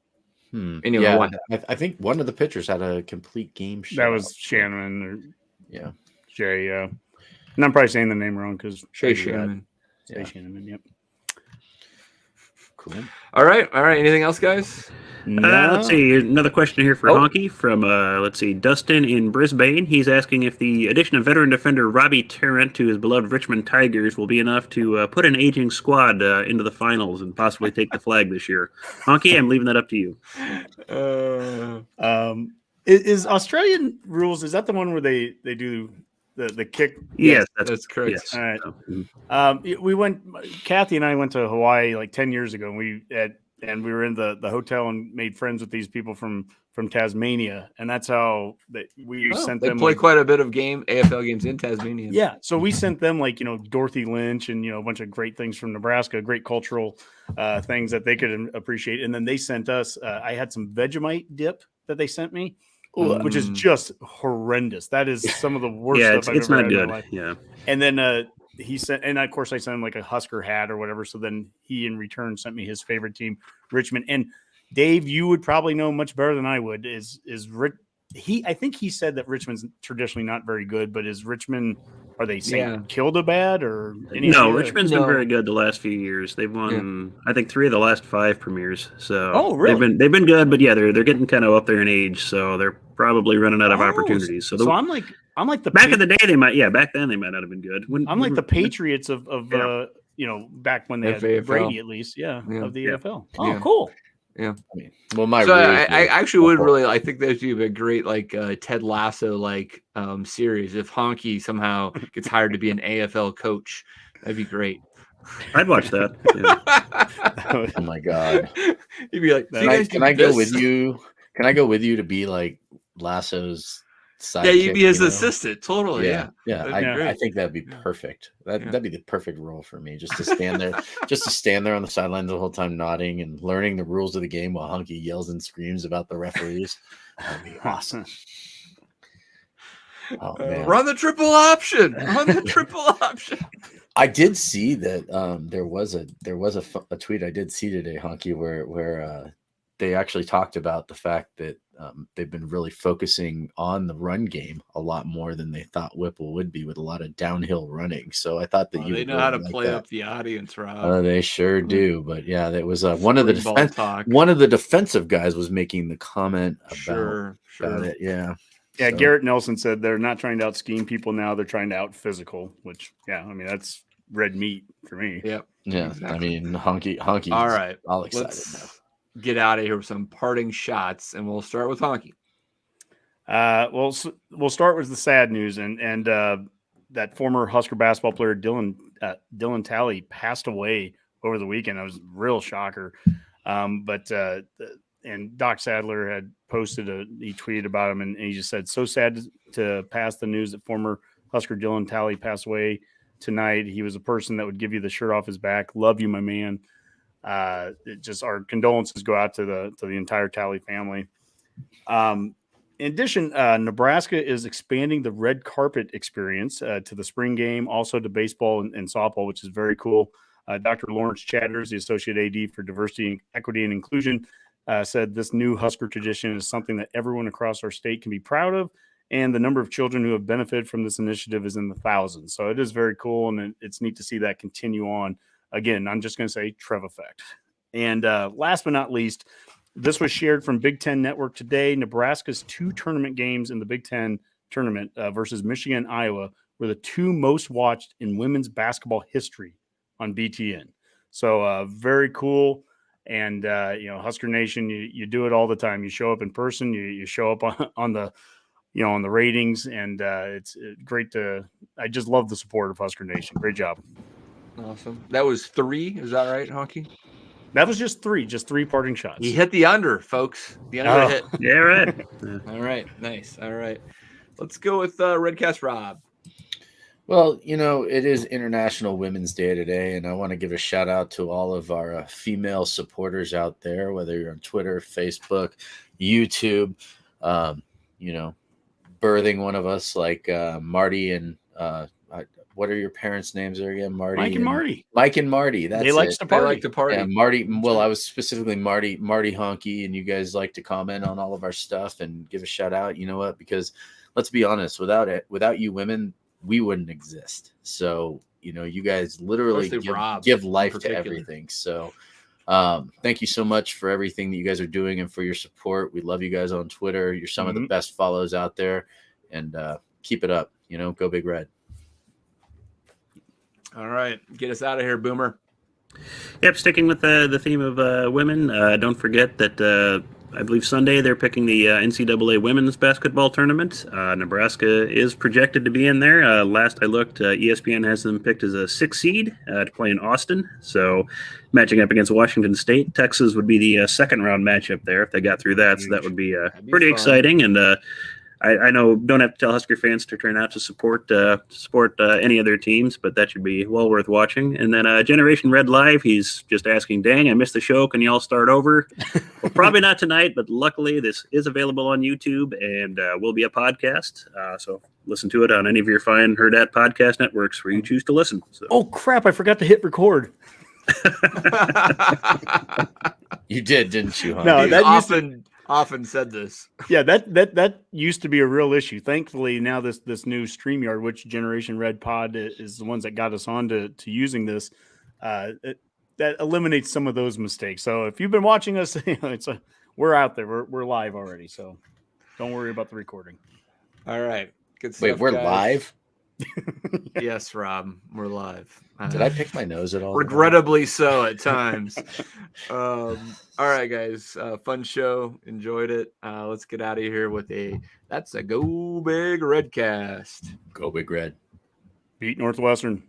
Anyway, I think one of the pitchers had a complete game shutout. That was Shannon or Jay. And I'm probably saying the name wrong because Shannon. Shannon. Yep. Cool. All right. Anything else, guys? Let's see. Another question here for Honke from, Dustin in Brisbane. He's asking if the addition of veteran defender Robbie Tarrant to his beloved Richmond Tigers will be enough to put an aging squad into the finals and possibly take the flag this year. Honke, I'm leaving that up to you. Is Australian rules, is that the one where they do the kick? Yes, that's correct. Yes. All right. We went, Kathy and I went to Hawaii like 10 years ago, and we were in the hotel and made friends with these people from Tasmania, and that's how we sent them. They play quite a bit of AFL games in Tasmania. Yeah, so we sent them Dorothy Lynch and a bunch of great things from Nebraska, great cultural things that they could appreciate, and then they sent us. I had some Vegemite dip that they sent me, which is just horrendous. That is some of the worst stuff I've ever had in my life. Yeah, and then he sent, and of course I sent him like a Husker hat or whatever. So then he in return sent me his favorite team, Richmond. And Dave, you would probably know much better than I would. I think he said that Richmond's traditionally not very good, but is Richmond? Are they saying Kildabad or no? Richmond's been very good the last few years. They've won, I think, 3 of the last 5 premieres. So really? They've been good, but they're getting kind of up there in age, so they're probably running out of opportunities. So I'm like the back in the day they might back then they might not have been good. I'm like the Patriots of back when they had Brady at least of the AFL. Oh, cool. Yeah. I actually would really. I think that'd be a great Ted Lasso series if Honke somehow gets hired to be an AFL coach. That'd be great. I'd watch that. Yeah. Oh my god! He'd be like, "Can I go with you? Can I go with you to be like Lasso's sidekick?" Yeah, you'd be his assistant. Totally. Yeah. I think that'd be perfect. That'd be the perfect role for me, just to stand there, on the sidelines the whole time, nodding and learning the rules of the game while Honke yells and screams about the referees. That'd be awesome. Oh man, run the triple option. I did see that there was a tweet I did see today, Honke, where they actually talked about the fact that they've been really focusing on the run game a lot more than they thought Whipple would be, with a lot of downhill running. So I thought that they know how to play up the audience, Rob. They sure do. But yeah, that was one of the defensive guys was making the comment about it. Yeah. Yeah, so. Garrett Nelson said they're not trying to out scheme people now; they're trying to out physical. Which, that's red meat for me. Yep. Yeah, exactly. I mean, Honke. All right, all excited Let's now. Get out of here with some parting shots, and we'll start with Honke. We'll start with the sad news, and that former Husker basketball player Dylan Talley passed away over the weekend. That was a real shocker. And Doc Sadler had posted he tweeted about him, and he just said, so sad to pass the news that former Husker Dylan Talley passed away tonight. He was a person that would give you the shirt off his back. Love you, my man. Our condolences go out to the entire Talley family. In addition, Nebraska is expanding the red carpet experience to the spring game, also to baseball and softball, which is very cool. Dr. Lawrence Chatters, the Associate AD for Diversity, Equity, and Inclusion, said this new Husker tradition is something that everyone across our state can be proud of, and the number of children who have benefited from this initiative is in the thousands. So it is very cool, and it's neat to see that continue on. Again, I'm just going to say Trev effect. And last but not least, this was shared from Big Ten Network today. Nebraska's 2 tournament games in the Big Ten tournament versus Michigan and Iowa were the 2 most watched in women's basketball history on BTN. So very cool. And, Husker Nation, you do it all the time. You show up in person, you show up on the ratings, and it's great I just love the support of Husker Nation. Great job. Awesome. That was 3. Is that right, Honke? That was just 3 parting shots. You hit the under, folks. The under hit. Yeah, right. All right. Nice. All right. Let's go with Redcast Rob. Well, it is International Women's Day today, and I want to give a shout out to all of our female supporters out there, whether you're on Twitter, Facebook, YouTube, birthing one of us like Marty and what are your parents' names there again? Mike and Marty. Mike and Marty. That's they like to party. They like to party. Yeah, Marty. Well, I was specifically Marty Honke, and you guys like to comment on all of our stuff and give a shout out. You know what? Because let's be honest, without you women, we wouldn't exist. So, you guys literally give life to everything. So, thank you so much for everything that you guys are doing and for your support. We love you guys on Twitter. You're some of the best follows out there, and keep it up. Go Big Red. All right. Get us out of here, Boomer. Yep, sticking with the theme of women, don't forget that I believe Sunday they're picking the NCAA women's basketball tournament. Nebraska is projected to be in there. Last I looked, ESPN has them picked as a 6 seed to play in Austin. So matching up against Washington State. Texas would be the second round matchup there if they got through that. So that would be pretty fun. Exciting. And I know don't have to tell Husker fans to turn out to support any other teams, but that should be well worth watching. And then Generation Red Live, he's just asking, dang, I missed the show. Can you all start over? Well, probably not tonight, but luckily this is available on YouTube and will be a podcast. So listen to it on any of your fine Heard At podcast networks where you choose to listen. So. Oh, crap. I forgot to hit record. You did, didn't you? Huh? No, that often said this. Yeah, that used to be a real issue. Thankfully, now this new StreamYard, which Generation Red Pod is the ones that got us on to using this, that eliminates some of those mistakes. So if you've been watching us, we're out there. We're live already. So don't worry about the recording. All right. Good stuff. Wait, we're guys. live? Yes, Rob, we're live. Did I pick my nose at all? Regrettably so at times. All right, guys. Fun show. Enjoyed it. Let's get out of here with that's a Go Big Redcast. Go Big Red. Beat Northwestern.